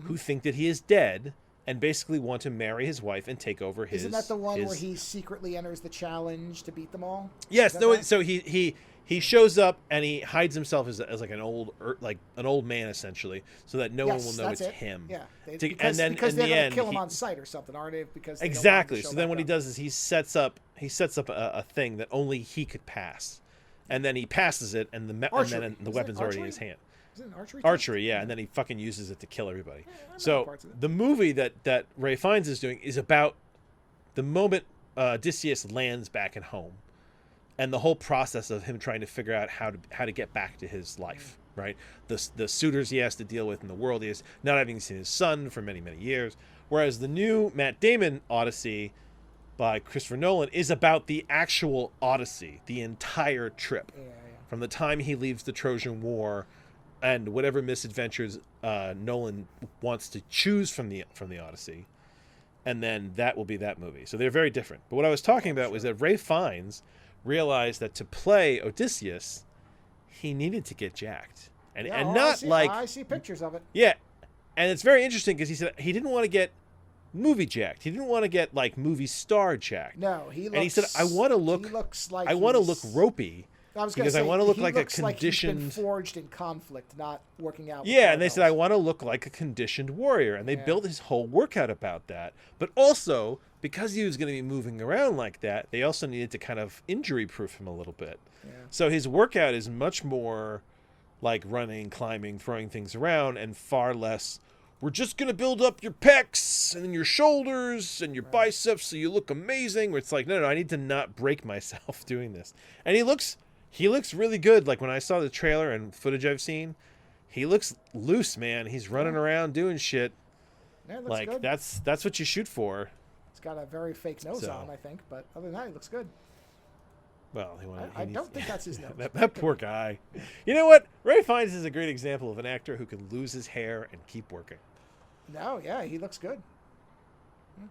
who think that he is dead and basically want to marry his wife and take over his... Isn't that the one where he secretly enters the challenge to beat them all? Yes. So he shows up and he hides himself as like an old man, essentially, so that no one will know it's him. Yeah. Because they're going to kill him on sight or something, aren't they? Because exactly. So then what he does is he sets up a thing that only he could pass, and then he passes it, and the weapon's already in his hand. Is it an archery? Archery, yeah, and then he fucking uses it to kill everybody. So the movie that Ray Fiennes is doing is about the moment Odysseus lands back at home, and the whole process of him trying to figure out how to get back to his life, right? The suitors he has to deal with in the world, he is not having seen his son for many, many years. Whereas the new Matt Damon Odyssey by Christopher Nolan is about the actual Odyssey, the entire trip, from the time he leaves the Trojan War and whatever misadventures Nolan wants to choose from the Odyssey, and then that will be that movie. So they're very different. But what I was talking about was that Ray Fiennes realized that to play Odysseus, he needed to get jacked, I see pictures of it. Yeah, and it's very interesting because he said he didn't want to get movie jacked. He didn't want to get like movie star jacked. No, he said, I want to look ropey I was because say, I want to look he like looks a conditioned. Like he's been forged in conflict, not working out. Yeah, and they said I want to look like a conditioned warrior, and they built his whole workout about that. But also because he was going to be moving around like that, they also needed to kind of injury-proof him a little bit. Yeah. So his workout is much more like running, climbing, throwing things around, and far less. We're just going to build up your pecs and your shoulders and your biceps so you look amazing. Where it's like, no, I need to not break myself doing this. And he looks really good. Like when I saw the trailer and footage I've seen, he looks loose, man. He's running around doing shit. Yeah, it looks like good. that's what you shoot for. He's got a very fake nose on, I think, but other than that, he looks good. Well, I don't think that's his nose. that poor guy. You know what? Ray Fiennes is a great example of an actor who can lose his hair and keep working. No, yeah, he looks good.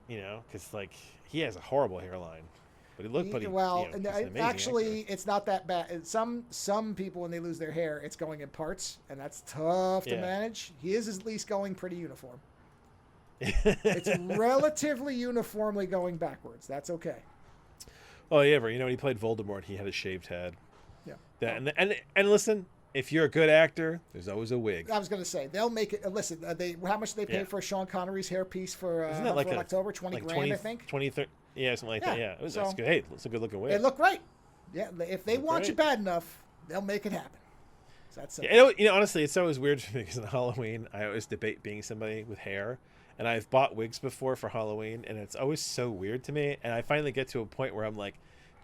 You know, because like he has a horrible hairline, but he looked. Actually, it's not that bad. Some people when they lose their hair, it's going in parts, and that's tough to manage. He is at least going pretty uniform. It's relatively uniformly going backwards. That's okay. Oh yeah, but you know when he played Voldemort, he had a shaved head. Yeah. And listen, if you're a good actor, there's always a wig. I was going to say they'll make it. Listen, how much they paid for Sean Connery's hairpiece for Isn't that like October? 20 grand, I think. 30, yeah, something like that. Yeah, that's good. Hey, it's a good looking wig. It looked great. Yeah, if they want you bad enough, they'll make it happen. So that's you know, honestly, it's always weird for me because on Halloween, I always debate being somebody with hair. And I've bought wigs before for Halloween, and it's always so weird to me. And I finally get to a point where I'm like,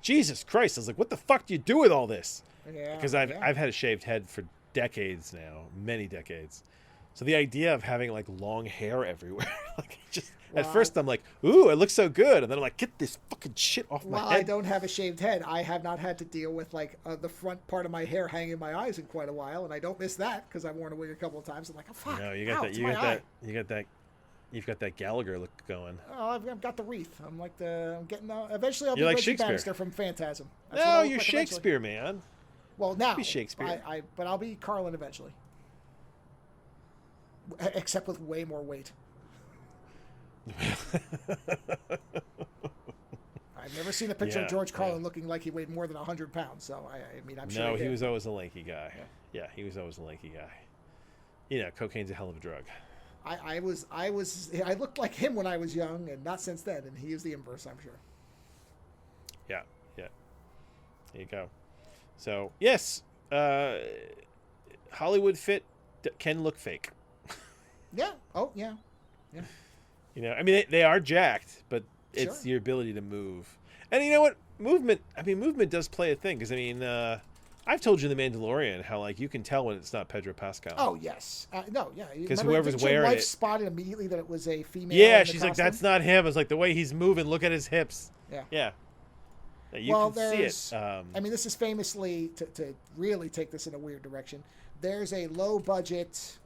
Jesus Christ. I was like, what the fuck do you do with all this? Yeah, because I've had a shaved head for decades now, many decades. So the idea of having like long hair everywhere, like just at first I'm like, ooh, it looks so good. And then I'm like, get this fucking shit off my head. I don't have a shaved head. I have not had to deal with like the front part of my hair hanging in my eyes in quite a while. And I don't miss that because I've worn a wig a couple of times. I'm like, oh, fuck. No, you got that. You've got that Gallagher look going. Oh, I've got the wreath. I'm getting. Eventually, I'll be like Reggie Shakespeare. Bannister from Phantasm. No, you're like Shakespeare, man. Well, now be Shakespeare. But I'll be Carlin eventually. Except with way more weight. I've never seen a picture of George Carlin looking like he weighed more than 100 pounds. So I mean, I'm sure. No, he was always a lanky guy. Yeah, he was always a lanky guy. You know, cocaine's a hell of a drug. I looked like him when I was young, and not since then. And he is the inverse, I'm sure. Yeah. There you go. So yes, Hollywood fit can look fake. Yeah. Oh yeah. You know, I mean they are jacked, but it's your ability to move. And you know what? Movement does play a thing because I mean. I've told you in The Mandalorian how like you can tell when it's not Pedro Pascal. Oh yes, no, yeah. Because whoever's wearing your wife it spotted immediately that it was a female. Yeah, she's like, that's not him. It's like the way he's moving. Look at his hips. Yeah. You can see it. I mean, this is famously to really take this in a weird direction. There's a low budget,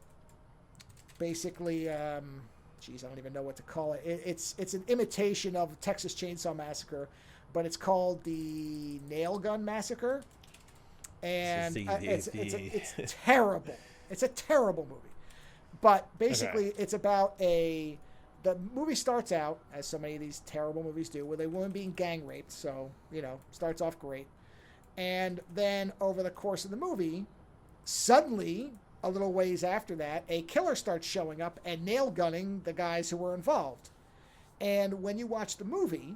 basically. I don't even know what to call it. It's an imitation of Texas Chainsaw Massacre, but it's called the Nail Gun Massacre. And it's terrible. It's a terrible movie. But basically, it's about the movie starts out, as so many of these terrible movies do, with a woman being gang raped. So, starts off great. And then over the course of the movie, suddenly, a little ways after that, a killer starts showing up and nail gunning the guys who were involved. And when you watch the movie,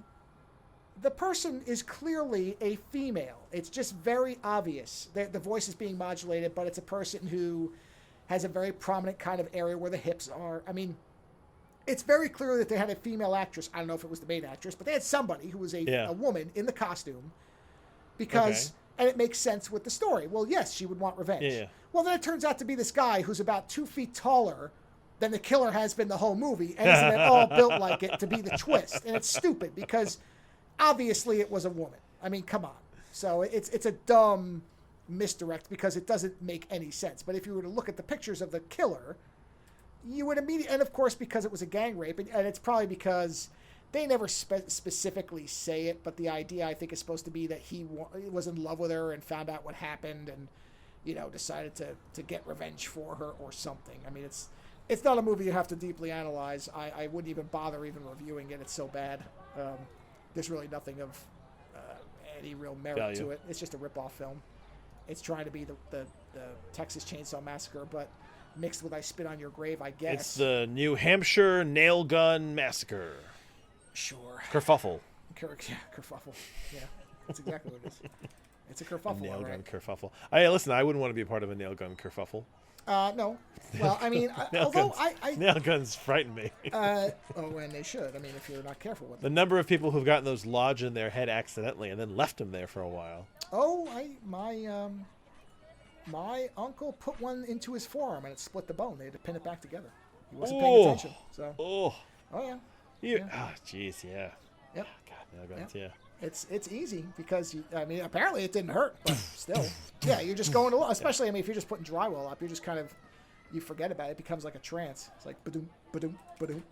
the person is clearly a female. It's just very obvious. The voice is being modulated, but it's a person who has a very prominent kind of area where the hips are. I mean, it's very clear that they had a female actress. I don't know if it was the main actress, but they had somebody who was a woman in the costume because, and it makes sense with the story. Well, yes, she would want revenge. Yeah. Well, then it turns out to be this guy who's about 2 feet taller than the killer has been the whole movie, and isn't at all built like it to be the twist. And it's stupid because obviously it was a woman. I mean, come on. So it's a dumb misdirect because it doesn't make any sense. But if you were to look at the pictures of the killer, you would immediately, and of course because it was a gang rape, and it's probably because they never specifically say it, but the idea I think is supposed to be that he was in love with her and found out what happened and, decided to get revenge for her or something. I mean, it's not a movie you have to deeply analyze. I wouldn't even bother even reviewing it. It's so bad. There's really nothing of any real merit to it. It's just a rip-off film. it's trying to be the Texas Chainsaw Massacre, but mixed with I Spit on Your Grave, I guess. It's the New Hampshire Nail Gun Massacre. Sure. Kerfuffle. Kerfuffle. Yeah, that's exactly what it is. It's a kerfuffle. Nail gun right? Kerfuffle. Listen, I wouldn't want to be a part of a nail gun kerfuffle. No. Well, I mean, although nail guns frighten me. and they should. I mean, if you're not careful with them. The number of people who've gotten those lodged in their head accidentally and then left them there for a while. Oh, my uncle put one into his forearm and it split the bone. They had to pin it back together. He wasn't paying attention. So. Oh yeah. Jeez, yeah. Yep. God, nail guns, yeah. It's easy because apparently it didn't hurt, but still, yeah, you're just going along. Especially, if you're just putting drywall up, you're just kind of, you forget about it. It becomes like a trance. It's like ba-doom, ba-doom, ba-doom.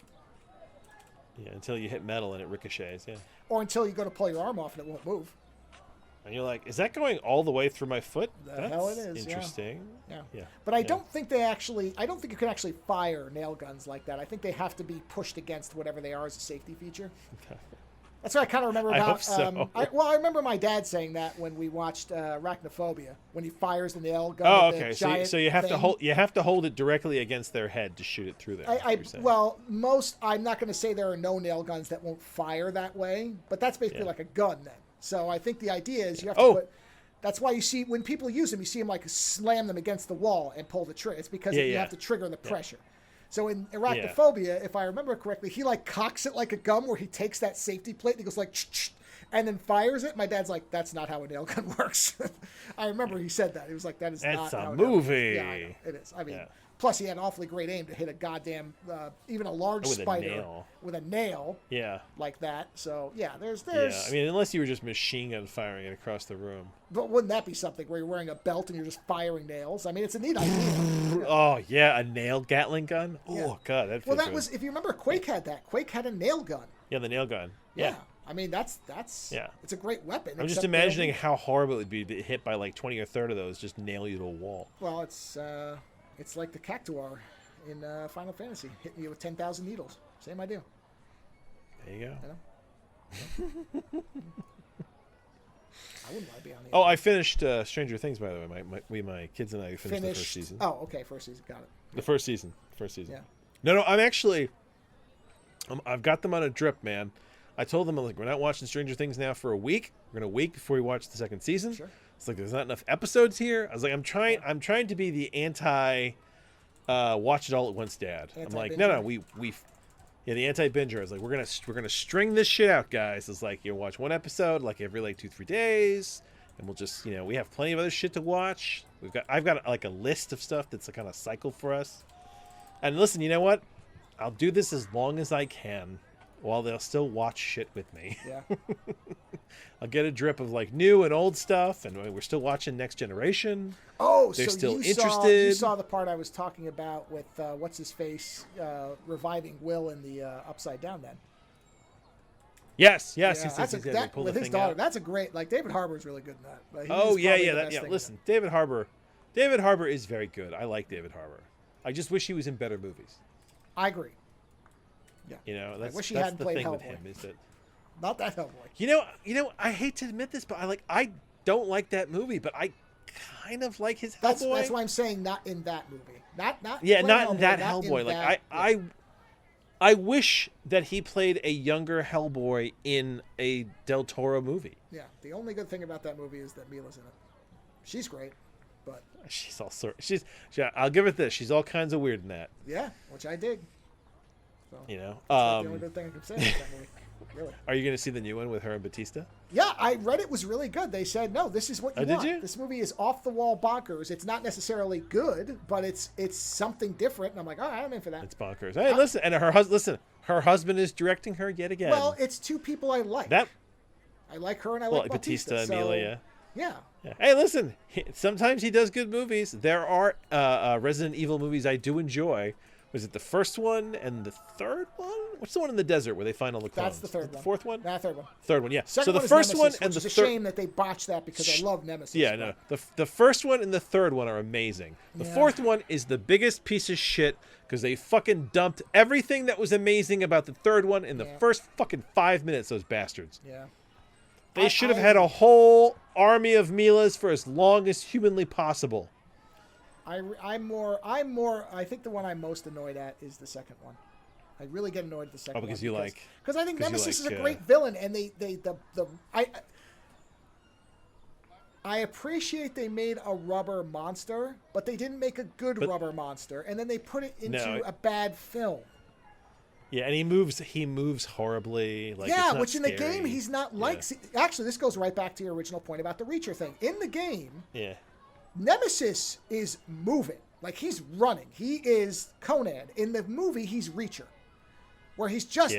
Yeah, until you hit metal and it ricochets, yeah. Or until you go to pull your arm off and it won't move. And you're like, is that going all the way through my foot? The hell it is. Interesting. Yeah. But I don't think I don't think you can actually fire nail guns like that. I think they have to be pushed against whatever they are as a safety feature. Okay. That's what I kind of remember about. I hope so. I remember my dad saying that when we watched Arachnophobia, when he fires the nail gun. Oh, okay. So you have to hold it directly against their head to shoot it through there. I'm not going to say there are no nail guns that won't fire that way, but that's basically like a gun then. So I think the idea is you have to put. That's why you see when people use them, you see them like slam them against the wall and pull the trigger. It's because you have to trigger the pressure. So in Arachnophobia, if I remember correctly, he like cocks it like a gun where he takes that safety plate and he goes like, and then fires it. My dad's like, that's not how a nail gun works. I remember he said that. He was like, that's not how a movie. Yeah, I know. It is. I mean, plus he had an awfully great aim to hit a goddamn, even a large spider with a nail. Yeah. Like that. So yeah, there's. Yeah, I mean, unless you were just machine gun firing it across the room. But wouldn't that be something where you're wearing a belt and you're just firing nails? I mean, it's a neat idea. Oh yeah, a nail Gatling gun. Oh god, that. Well, that was if you remember, Quake had that. Quake had a nail gun. Yeah, the nail gun. Yeah. I mean, that's it's a great weapon. I'm just imagining how horrible it would be to hit by like 20 or 30 of those, just nail you to a wall. Well, it's like the Cactuar in Final Fantasy, hitting you with 10,000 needles. Same idea. There you go. I wouldn't want to be on the. Oh, I finished Stranger Things, by the way. My kids and I finished the first season. Oh, okay, first season, got it. The first season. Yeah. No, I've got them on a drip, man. I told them, we're not watching Stranger Things now for a week. We're gonna wait before we watch the second season. Sure. It's like there's not enough episodes here. I was like, I'm trying to be the anti watch it all at once dad. I'm like, no, the anti-binger. I was like, we're gonna string this shit out, guys. It's like you watch one episode like every 2-3 days, and we'll just we have plenty of other shit to watch. I've got like a list of stuff that's kind of cycled for us. And listen, you know what? I'll do this as long as I can, while they'll still watch shit with me. Yeah. I'll get a drip of like new and old stuff, and we're still watching Next Generation. Oh, they're so still interested. You saw the part I was talking about with what's his face reviving Will in the Upside Down. Then. Yes. With his daughter. That's a great. Like David Harbour is really good in that. Listen, David Harbour is very good. I like David Harbour. I just wish he was in better movies. I agree. Yeah. I wish he hadn't played thing Hellboy. with him is that. Not that Hellboy. I hate to admit this, but I don't like that movie, but I kind of like his Hellboy. That's why I'm saying not in that movie. Not in that Hellboy. I wish that he played a younger Hellboy in a Del Toro movie. Yeah, the only good thing about that movie is that Mila's in it. She's great, but she's all sort. I'll give it this. She's all kinds of weird in that. Yeah, which I dig. So, that's the only good thing I can say about that movie. Really. Are you going to see the new one with her and Batista? Yeah, I read it was really good. They said, no, this is what you want. Did you? This movie is off the wall bonkers. It's not necessarily good, but it's something different. And I'm like, all right, I'm in for that. It's bonkers. Hey, listen, and her husband is directing her yet again. Well, it's two people I like. I like her and I like Batista and so, Emilia. Yeah. Hey, listen, sometimes he does good movies. There are Resident Evil movies I do enjoy. Was it the first one and the third one? What's the one in the desert where they find all the clones? That's the third one. The fourth one? Nah, third one. Third one, yeah. Second so the one first Nemesis, one and which the is a shame that they botched that because I love Nemesis. Yeah, no. The first one and the third one are amazing. The fourth one is the biggest piece of shit because they fucking dumped everything that was amazing about the third one in the first fucking 5 minutes, those bastards. Yeah. They should have had a whole army of Milas for as long as humanly possible. I'm more. I think the one I'm most annoyed at is the second one. I really get annoyed at the second one. Because I think Nemesis is a great villain, and I appreciate they made a rubber monster, but they didn't make a good rubber monster, and then they put it into a bad film. Yeah, and he moves horribly. Like, yeah, it's not which scary. in the game he's not like. Yeah. Actually, this goes right back to your original point about the Reacher thing. In the game, Nemesis is moving, like he's running. He is Conan. In the movie, he's Reacher, where he's just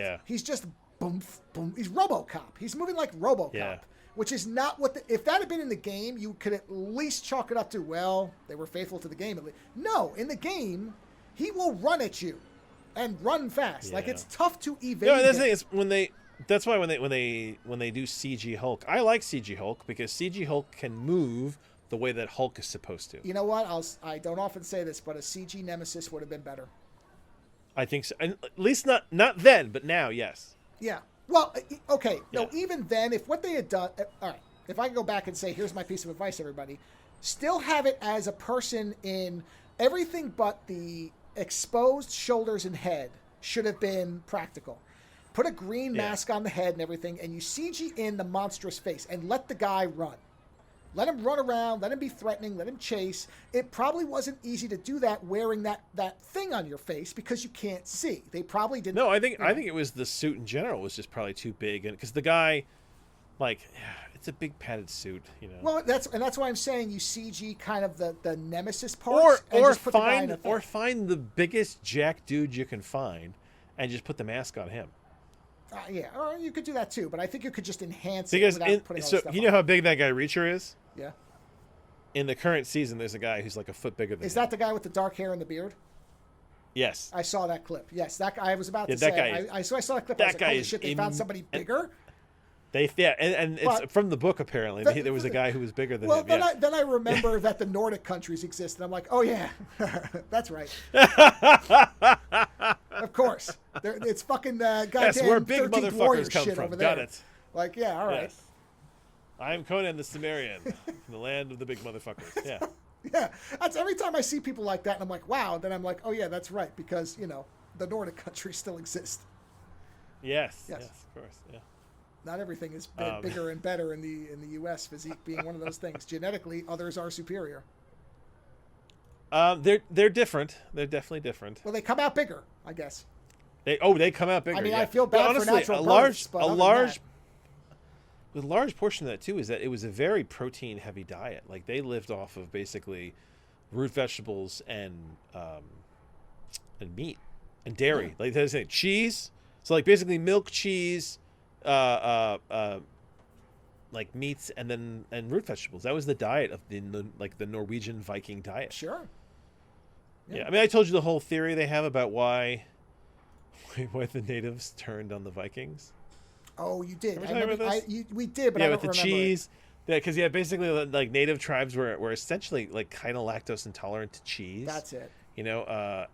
boom, boom. He's RoboCop. He's moving like RoboCop. Yeah. Which is not what if that had been in the game, you could at least chalk it up to, well, they were faithful to the game. No, in the game, he will run at you and run fast. Yeah. Like, it's tough to evade. No, the thing is that's why when they do CG Hulk, I like CG Hulk because CG Hulk can move the way that Hulk is supposed to. You know what? I don't often say this, but a CG Nemesis would have been better. I think so. And at least not then, but now, yes. Yeah. Well, okay. No, even then, if what they had done... All right. If I can go back and say, here's my piece of advice, everybody. Still have it as a person in everything but the exposed shoulders and head should have been practical. Put a green mask on the head and everything, and you CG in the monstrous face, and let the guy run. Let him run around, let him be threatening, let him chase. It probably wasn't easy to do that wearing that thing on your face because you can't see. They probably didn't. No, I think it was the suit in general was just probably too big, and because the guy, like, it's a big padded suit, you know. Well, that's why I'm saying you CG kind of the Nemesis parts, or find the biggest jack dude you can find, and just put the mask on him. Yeah, or you could do that too, but I think you could just enhance it without putting all the stuff you know how big that guy Reacher is? Yeah. In the current season, there's a guy who's like a foot bigger than him. Is that the guy with the dark hair and the beard? Yes. I saw that clip. Yes, that guy I was about to say. I saw that clip. I was like, holy shit, they found somebody bigger? And it's from the book, apparently. There was a guy who was bigger than him. Well, then I remember that the Nordic countries exist, and I'm like, oh, yeah, that's right. Of course. It's fucking goddamn yes, where big 13th motherfuckers Warrior come shit from. over there. Got it. Like, yeah, all right. Yes. I'm Conan the Cimmerian, from the land of the big motherfuckers. Yeah. Yeah. That's every time I see people like that, and I'm like, wow. Then I'm like, oh, yeah, that's right, because, the Nordic countries still exist. Yes, of course, yeah. Not everything is bigger and better in the U.S., physique being one of those things. Genetically, others are superior. They're different. They're definitely different. Well, they come out bigger, I guess. They come out bigger. I mean, I feel bad honestly, for natural births, but a large portion of that too is that it was a very protein heavy diet. Like, they lived off of basically root vegetables and meat and dairy. Yeah. Like they say, cheese. So like basically milk, cheese, like meats and root vegetables. That was the diet of the Norwegian Viking diet. Sure. Yeah. I mean, I told you the whole theory they have about why the natives turned on the Vikings. Oh, you did. We did, but I don't with the remember cheese. Yeah, because basically like native tribes were essentially like kind of lactose intolerant to cheese. That's it.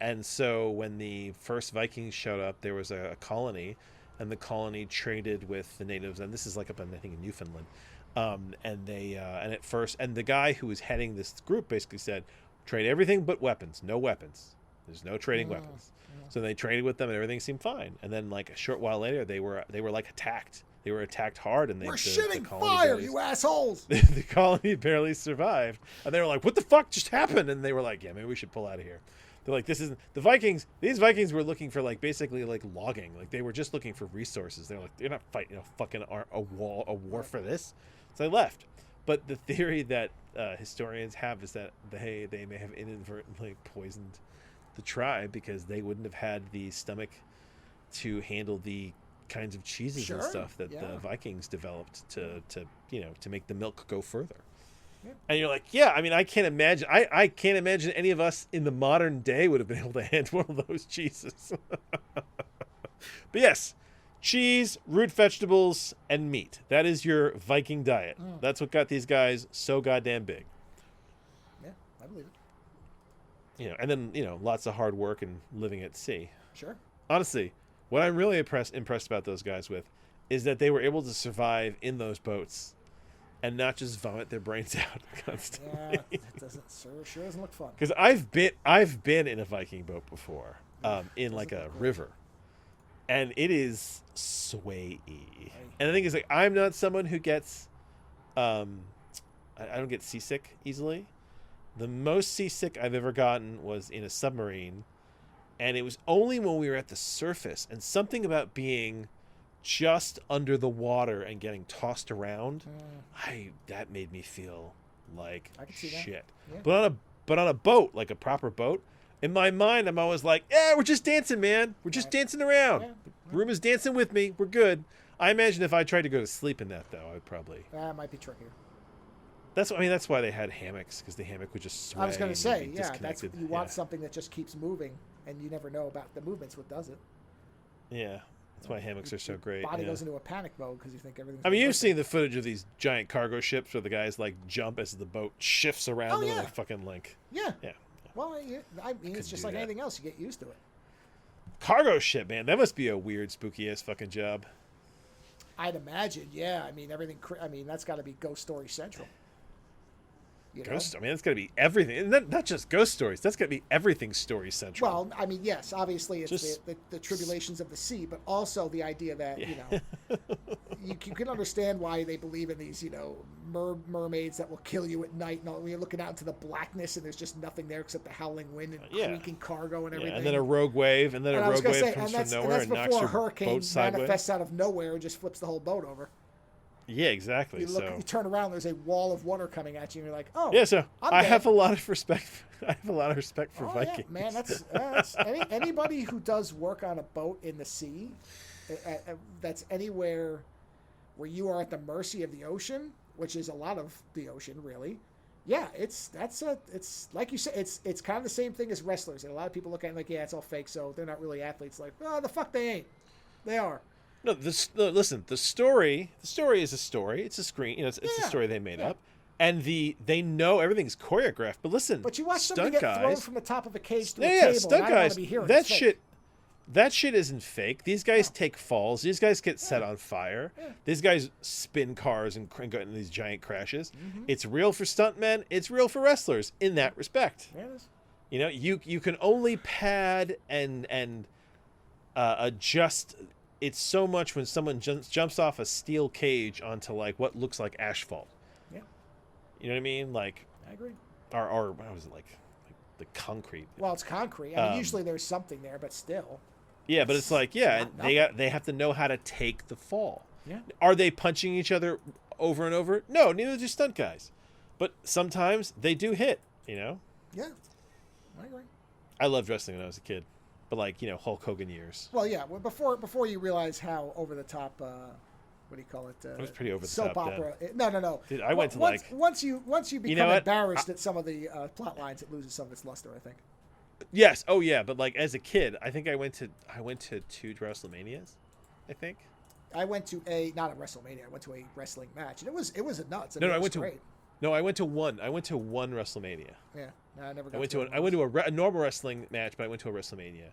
And so when the first Vikings showed up, there was a colony, and the colony traded with the natives, and this is like up in, I think, in Newfoundland. And the guy who was heading this group basically said, trade everything but weapons. No weapons. There's no trading weapons. So they traded with them, and everything seemed fine. And then, like a short while later, they were like attacked. They were attacked hard, and we're shitting fire, you assholes. The colony barely survived, and they were like, "What the fuck just happened?" And they were like, "Yeah, maybe we should pull out of here." They're like, "This isn't the Vikings." These Vikings were looking for like basically like logging. Like they were just looking for resources. They're like, they're not fighting a war for this. So they left. But the theory that historians have is that they may have inadvertently poisoned the tribe because they wouldn't have had the stomach to handle the kinds of cheeses and stuff that the Vikings developed to make the milk go further. Yeah. And you're like, yeah, I mean, I can't imagine. I can't imagine any of us in the modern day would have been able to handle one of those cheeses. But yes, cheese, root vegetables, and meat. That is your Viking diet. That's what got these guys so goddamn big. Yeah, I believe it. And then, lots of hard work and living at sea. Sure. Honestly, what I'm really impressed about those guys with is that they were able to survive in those boats and not just vomit their brains out constantly. Yeah, it sure doesn't look fun. Because I've been in a Viking boat before, in like a river, and it is sway-y. Right. And the thing is, like, I'm not someone who gets, I don't get seasick easily. The most seasick I've ever gotten was in a submarine, and it was only when we were at the surface, and something about being just under the water and getting tossed around, that made me feel like shit. Yeah. But on a boat, like a proper boat, in my mind I'm always like, yeah, we're just dancing, man. We're just dancing around. Yeah. The room is dancing with me. We're good. I imagine if I tried to go to sleep in that, though, I would probably. That might be trickier. That's why they had hammocks, because the hammock would just sway. I was going to say, that's you want something that just keeps moving, and you never know about the movements. What does it? Yeah. That's why hammocks are so great. Body goes into a panic mode because you think everything's. I mean, you've seen the footage of these giant cargo ships where the guys like jump as the boat shifts around them and they fucking link. Yeah. Yeah. Well, I mean, it's just like anything else. You get used to it. Cargo ship, man. That must be a weird, spooky ass fucking job. I'd imagine. Yeah. I mean, everything. I mean, that's got to be Ghost Story Central. Ghost. I mean, that's got to be everything, and not just ghost stories. That's got to be everything Story Central. Well, I mean, yes, obviously it's just, the tribulations of the sea, but also the idea that you can understand why they believe in these mermaids that will kill you at night, and when you're looking out into the blackness and there's just nothing there except the howling wind and creaking cargo and everything. And then a rogue wave, comes from nowhere and knocks your hurricane boat sideways. Manifests out of nowhere and just flips the whole boat over. Yeah, exactly. You turn around, there's a wall of water coming at you, and you're like, "Oh, yeah." So I have a lot of respect. I have a lot of respect for Vikings. Yeah, man, that's anybody who does work on a boat in the sea, that's anywhere where you are at the mercy of the ocean, which is a lot of the ocean, really. Yeah, it's like you said, it's kind of the same thing as wrestlers, and a lot of people look at it like, yeah, it's all fake, so they're not really athletes. Like, oh, the fuck they ain't. They are. No, listen. The story is a story. It's a screen. It's a story they made up, and they know everything's choreographed. But listen, but you watch somebody get thrown from the top of a cage to a table. Stunt guys. That shit isn't fake. These guys take falls. These guys get set on fire. Yeah. These guys spin cars and go into these giant crashes. Mm-hmm. It's real for stuntmen. It's real for wrestlers in that respect. Yeah, it is. You can only pad and adjust. It's so much when someone jumps off a steel cage onto like what looks like asphalt. Yeah. You know what I mean? Like, I agree. Or what was it like the concrete? Well, it's concrete. I mean, usually there's something there, but still. Yeah, but it's like they have to know how to take the fall. Yeah. Are they punching each other over and over? No, neither do stunt guys. But sometimes they do hit. Yeah. I agree. I loved wrestling when I was a kid. But like, Hulk Hogan years. Well, yeah. Well, before you realize how over the top, what do you call it? It was pretty over the soap top. Opera. No. Dude, I went to once you become embarrassed at some of the plot lines, it loses some of its luster, I think. Yes. Oh yeah. But like as a kid, I think I went to 2 WrestleManias. I think. I went to not a WrestleMania. I went to a wrestling match, and it was a nuts. I went to one. I went to one WrestleMania. Yeah. No, I never. I went to a normal wrestling match, but I went to a WrestleMania.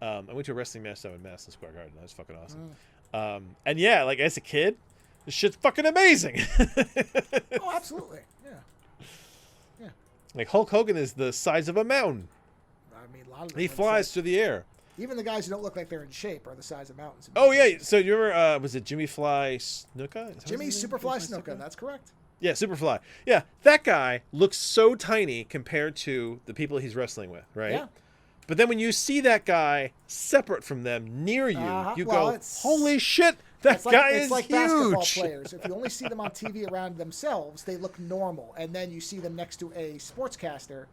I went to a wrestling match in Madison Square Garden. That was fucking awesome. And yeah, like as a kid, this shit's fucking amazing. Oh, absolutely. Yeah. Like Hulk Hogan is the size of a mountain. I mean, a lot of he flies through the air. Even the guys who don't look like they're in shape are the size of mountains. Oh yeah. So you remember? Was it Jimmy Fly Snuka? Jimmy Superfly Snuka. That's correct. Yeah, Superfly. Yeah, that guy looks so tiny compared to the people he's wrestling with, right? Yeah. But then when you see that guy separate from them near you, you go, holy shit, that guy is huge. It's like basketball players. If you only see them on TV around themselves, they look normal. And then you see them next to a sportscaster,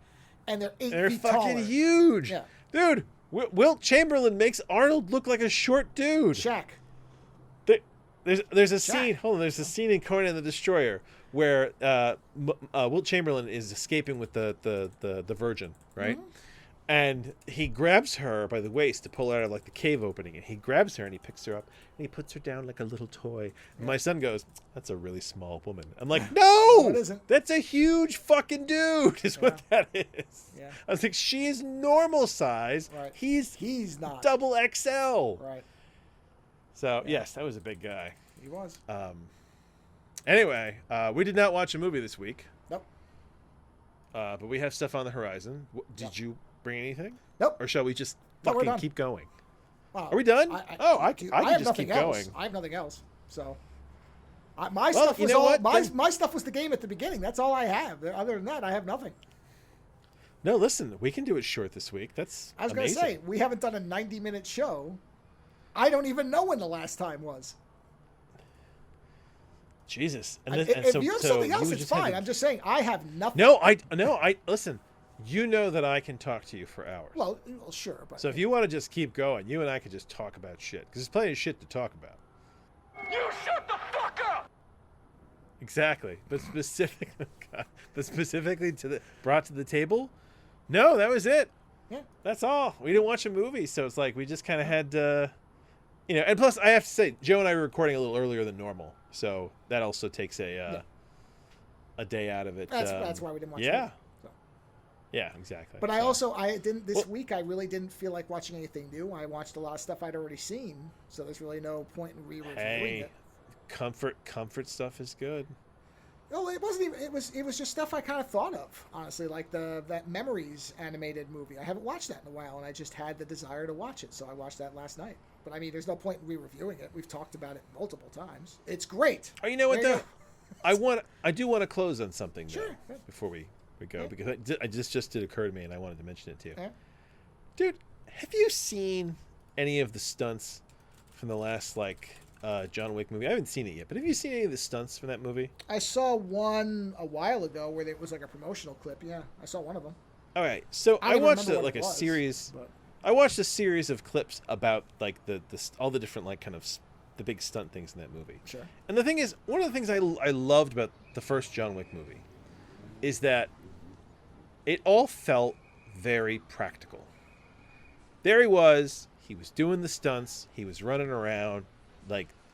and they're 8 feet taller. They're fucking huge. Yeah. Dude, Wilt Chamberlain makes Arnold look like a short dude. Shaq. There's a scene. Hold on. There's a scene in Conan the Destroyer where Wilt Chamberlain is escaping with the Virgin, right? Mm-hmm. And he grabs her by the waist to pull her out of like the cave opening, and he grabs her and he picks her up and he puts her down like a little toy. And my son goes, "That's a really small woman." I'm like, "No, it isn't. That's a huge fucking dude." Is what that is. Yeah. I was like, "She is normal size. Right. He's not double XL." Right. So yes, that was a big guy. He was. Anyway, we did not watch a movie this week. Nope. But we have stuff on the horizon. Did you bring anything? Nope. Or shall we just No, we're fucking done. keep going? Well, Are we done? I can have just keep nothing else. going. I have nothing else. So my stuff was my stuff was the game at the beginning. That's all I have. Other than that, I have nothing. No, listen, we can do it short this week. That's I was going to say, we haven't done a 90-minute show. I don't even know when the last time was. Jesus. If you have something else, it's fine. I'm just saying, I have nothing. No, I listen. You know that I can talk to you for hours. Well, sure. But so if you want to just keep going, you and I can just talk about shit. Because there's plenty of shit to talk about. You shut the fuck up! Exactly. But specifically brought to the table? No, that was it. Yeah. That's all. We didn't watch a movie, so it's like we just kind of had and plus I have to say, Joe and I were recording a little earlier than normal. So that also takes a day out of it. That's why we didn't watch Yeah. it. So. Yeah, exactly. But I didn't this week. I really didn't feel like watching anything new. I watched a lot of stuff I'd already seen, so there's really no point in re-reviewing it. Comfort stuff is good. No, it wasn't even. It was just stuff I kind of thought of, honestly, like that Memories animated movie. I haven't watched that in a while, and I just had the desire to watch it, so I watched that last night. But I mean, there's no point in re-reviewing it. We've talked about it multiple times. It's great. Oh, you know what There though? I do want to close on something though, Sure. before we go, because it just did occur to me, and I wanted to mention it too. Yeah. Dude, have you seen any of the stunts from the last John Wick movie? I haven't seen it yet, but have you seen any of the stunts from that movie? I saw one a while ago where it was like a promotional clip. Yeah, I saw one of them. All right, so I watched series. But... I watched a series of clips about all the different kind of the big stunt things in that movie. Sure. And the thing is, one of the things I loved about the first John Wick movie is that it all felt very practical. There he was doing the stunts, he was running around,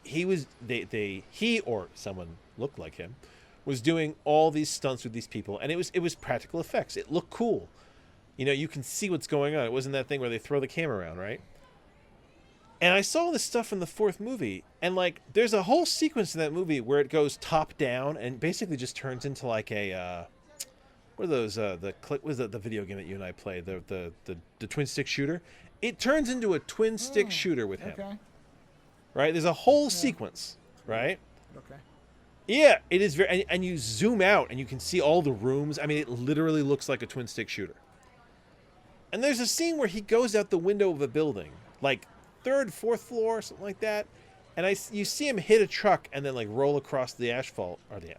he or someone looked like him was doing all these stunts with these people, and it was practical effects. It looked cool. You can see what's going on. It wasn't that thing where they throw the camera around, right? And I saw this stuff in the fourth movie, and there's a whole sequence in that movie where it goes top down and basically just turns into what are those the video game that you and I played, the twin stick shooter? It turns into a twin stick shooter with him. Okay. Right? There's a whole sequence, right? Okay. Yeah, it is very, and you zoom out and you can see all the rooms. I mean, it literally looks like a twin stick shooter. And there's a scene where he goes out the window of a building, third, fourth floor, something like that, and you see him hit a truck and then roll across the asphalt or the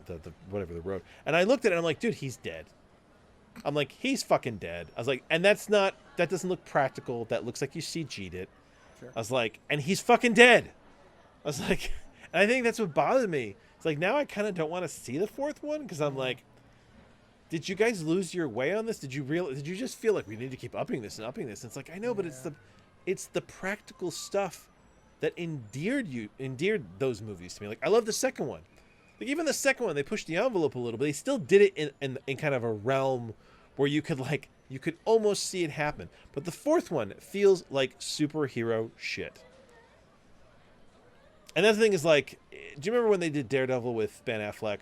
road. And I looked at it and I'm like, dude, he's dead. I'm like, he's fucking dead. I was like, and that doesn't look practical. That looks like you CG'd it. Sure. I was like, and he's fucking dead. I was like, and I think that's what bothered me. It's now I kind of don't want to see the fourth one because I'm like, did you guys lose your way on this? Did you just feel like we need to keep upping this and upping this? And it's I know, but it's the practical stuff that endeared those movies to me. I love the second one. Even the second one, they pushed the envelope a little, but they still did it in kind of a realm where you could almost see it happen. But the fourth one feels like superhero shit. And the thing is, do you remember when they did Daredevil with Ben Affleck?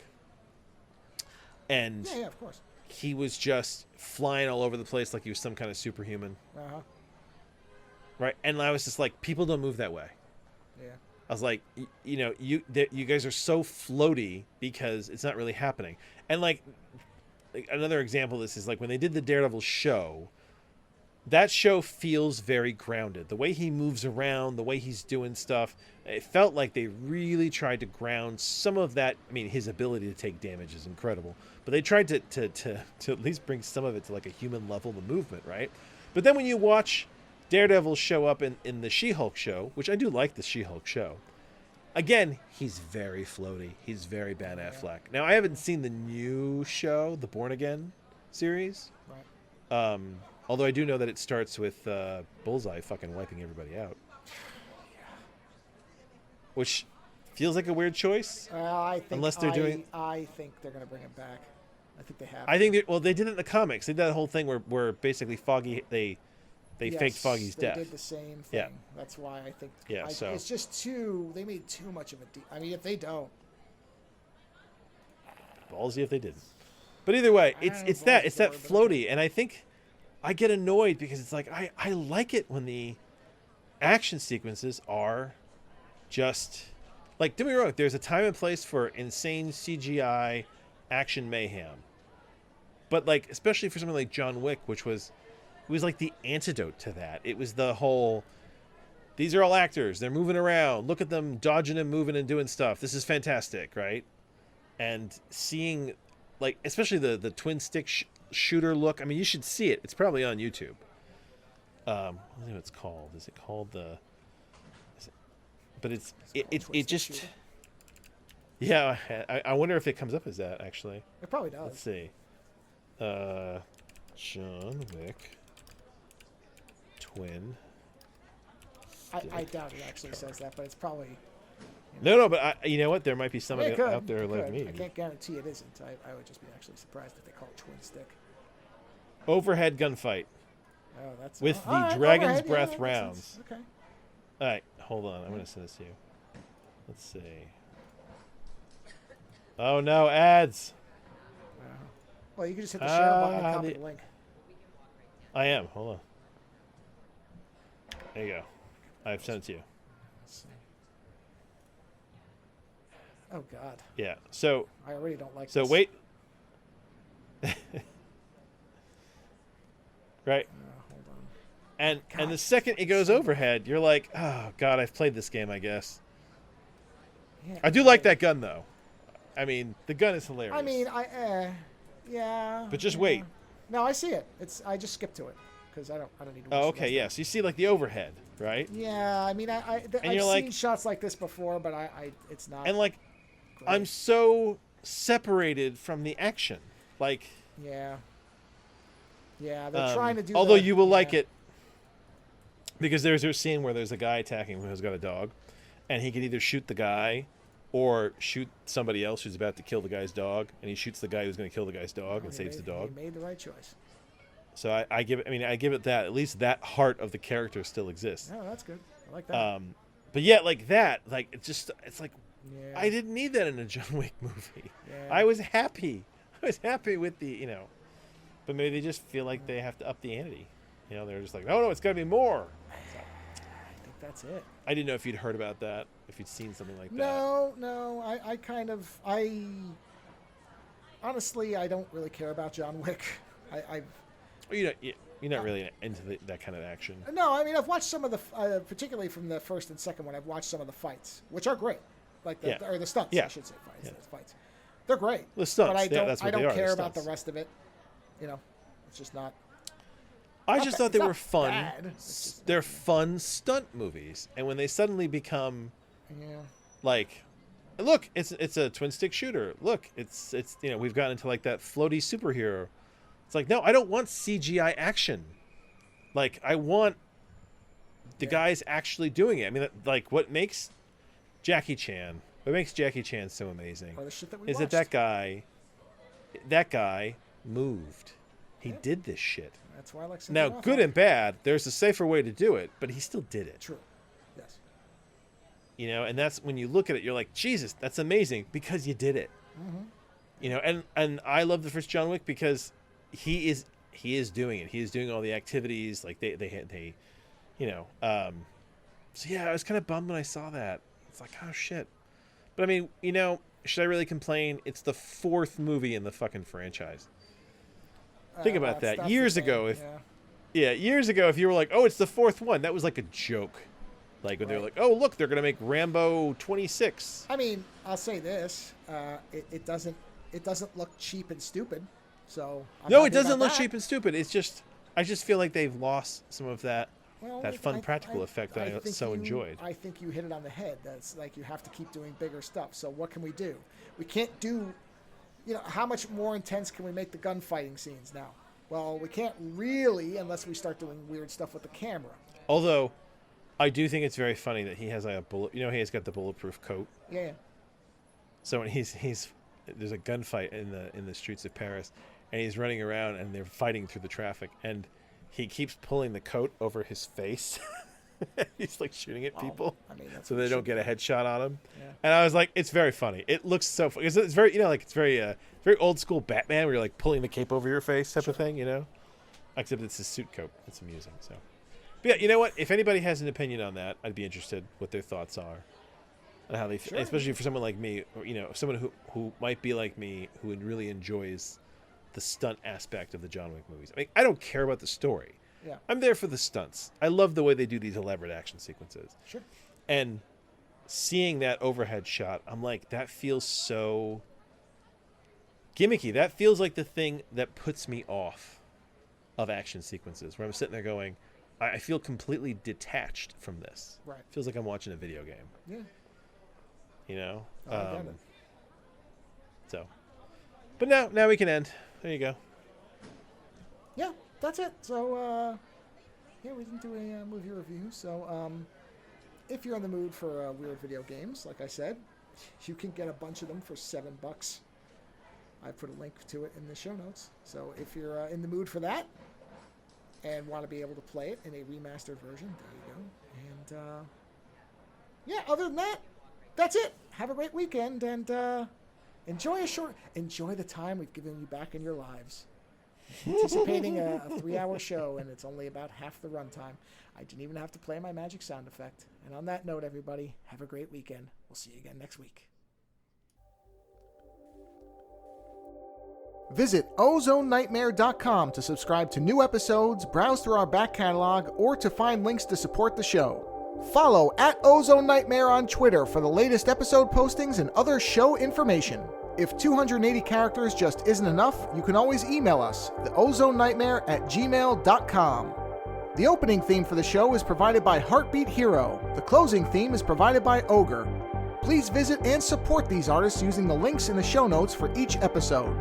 And yeah, of course. He was just flying all over the place like he was some kind of superhuman. Uh-huh. Right? And I was just like, people don't move that way. Yeah. I was like, you guys are so floaty because it's not really happening. And another example of this is when they did the Daredevil show, that show feels very grounded. The way he moves around, the way he's doing stuff, it felt like they really tried to ground some of that. I mean, his ability to take damage is incredible, but they tried to at least bring some of it to a human level, the movement, right? But then when you watch Daredevil show up in the She-Hulk show, which I do like the She-Hulk show, again, he's very floaty. He's very Ben Affleck. Now, I haven't seen the new show, the Born Again series. Right. Although I do know that it starts with Bullseye fucking wiping everybody out. Which feels like a weird choice. I think unless they're doing. I think they're going to bring it back. I think they have. I think they did it in the comics. They did that whole thing where basically Foggy they They faked Foggy's death. They did the same thing. Yeah. That's why I think. Yeah. So it's just they made too much of a. I mean, if they don't. Ballsy if they didn't. But either way, it's that floaty, and I think I get annoyed because it's like I like it when the action sequences are just like, don't get me wrong, there's a time and place for insane CGI action mayhem. But like, especially for something like John Wick, which was like the antidote to that. It was the whole, these are all actors, they're moving around, look at them dodging and moving and doing stuff. This is fantastic, right? And seeing, like, especially the twin stick shooter look. I mean, you should see it. It's probably on YouTube. I don't know what it's called. Is it called the? But it just. Shooter? Yeah, I wonder if it comes up as that actually. It probably does. Let's see. John Wick. Twin. I doubt it actually says that, but it's probably. No, but you know what? There might be somebody out there like me. I can't guarantee it isn't. I would just be actually surprised if they call it twin stick. Overhead gunfight. Oh, that's with the dragon's breath rounds. Okay. All right, hold on. I'm going to send this to you. Let's see. Oh no, ads. Well, you can just hit the share button and copy the link. I am. Hold on. There you go. I've sent it to you. Oh God. Yeah. So. I already don't like. So this. wait. Right. Hold on. And the second it goes overhead, you're like, oh God, I've played this game, I guess. Yeah, I do like that gun though. I mean, the gun is hilarious. I mean, yeah. But just wait. No, I see it. I just skipped to it because I don't need to. Oh, okay. Yes. Yeah. So you see like the overhead, right? Yeah. I mean, I've seen shots like this before, but it's not. And like, great. I'm so separated from the action. Like. Yeah. Yeah, they're trying to do. Although you will like it, because there's a scene where there's a guy attacking who's got a dog, and he can either shoot the guy, or shoot somebody else who's about to kill the guy's dog, and he shoots the guy who's going to kill the guy's dog and saves the dog. He made the right choice. So I give it. I mean, I give it that. At least that heart of the character still exists. Oh, that's good. I like that. But yeah, like that, like it's like, yeah. I didn't need that in a John Wick movie. Yeah. I was happy. With the But maybe they just feel like they have to up the ante. They're just like, no, it's got to be more. So, I think that's it. I didn't know if you'd heard about that, if you'd seen something like that. No. Honestly, I don't really care about John Wick. You're not really into that kind of action. No, I mean, I've watched some of the, particularly from the first and second one, I've watched some of the fights, which are great. Like or the stunts, I should say. Fights. They're great. The stunts, but I don't care about the rest of it. It's just not. I just thought they were fun. Bad. They're fun stunt movies, and when they suddenly become, like, look, it's a twin stick shooter. Look, it's we've gotten into like that floaty superhero. It's like, no, I don't want CGI action. Like, I want the guys actually doing it. I mean, like, what makes Jackie Chan so amazing is that guy moved. He did this shit. That's why I like. Now, good and bad, there's a safer way to do it, but he still did it. True. Yes. And that's when you look at it, you're like, Jesus, that's amazing because you did it. Mm-hmm. And I love the first John Wick because he is doing it. He is doing all the activities like they So yeah, I was kind of bummed when I saw that. It's like, oh shit. But I mean, should I really complain? It's the fourth movie in the fucking franchise. Think about that. Years ago, if you were like, "Oh, it's the fourth one," that was like a joke. Like when they were like, "Oh, look, they're gonna make Rambo 26." I mean, I'll say this: it doesn't look cheap and stupid. So no, it doesn't look cheap and stupid. It's just I just feel like they've lost some of that fun practical effect that I so enjoyed. I think you hit it on the head. That's like you have to keep doing bigger stuff. So what can we do? We can't do. How much more intense can we make the gunfighting scenes now? Well, we can't really unless we start doing weird stuff with the camera. Although, I do think it's very funny that he has like a bullet. He has got the bulletproof coat. Yeah. So when there's a gunfight in the streets of Paris, and he's running around and they're fighting through the traffic, and he keeps pulling the coat over his face. He's like shooting at people, so they don't get a headshot on him. Yeah. And I was like, it's very funny. It looks so funny. It's very, it's very old school Batman, where you're like pulling the cape over your face type of thing, Except it's a suit coat. It's amusing. So, but yeah, you know what? If anybody has an opinion on that, I'd be interested what their thoughts are, and how they, especially for someone like me, or, someone who might be like me, who really enjoys the stunt aspect of the John Wick movies. I mean, I don't care about the story. Yeah. I'm there for the stunts. I love the way they do these elaborate action sequences. Sure. And seeing that overhead shot, I'm like, that feels so gimmicky. That feels like the thing that puts me off of action sequences, where I'm sitting there going, I feel completely detached from this. Right. It feels like I'm watching a video game. Yeah. I get it. So. But now we can end. There you go. Yeah. That's it. So, we didn't do a movie review. So, if you're in the mood for weird video games, like I said, you can get a bunch of them for $7. I put a link to it in the show notes. So, if you're in the mood for that and want to be able to play it in a remastered version, there you go. And, other than that, that's it. Have a great weekend and enjoy the time we've given you back in your lives. Anticipating a 3-hour show, and it's only about half the runtime. I didn't even have to play my magic sound effect. And on that note, everybody, have a great weekend. We'll see you again next week. Visit OzoneNightmare.com to subscribe to new episodes, browse through our back catalog, or to find links to support the show. Follow @OzoneNightmare on Twitter for the latest episode postings and other show information. If 280 characters just isn't enough, you can always email us, theozonenightmare@gmail.com. The opening theme for the show is provided by Heartbeat Hero. The closing theme is provided by Ogre. Please visit and support these artists using the links in the show notes for each episode.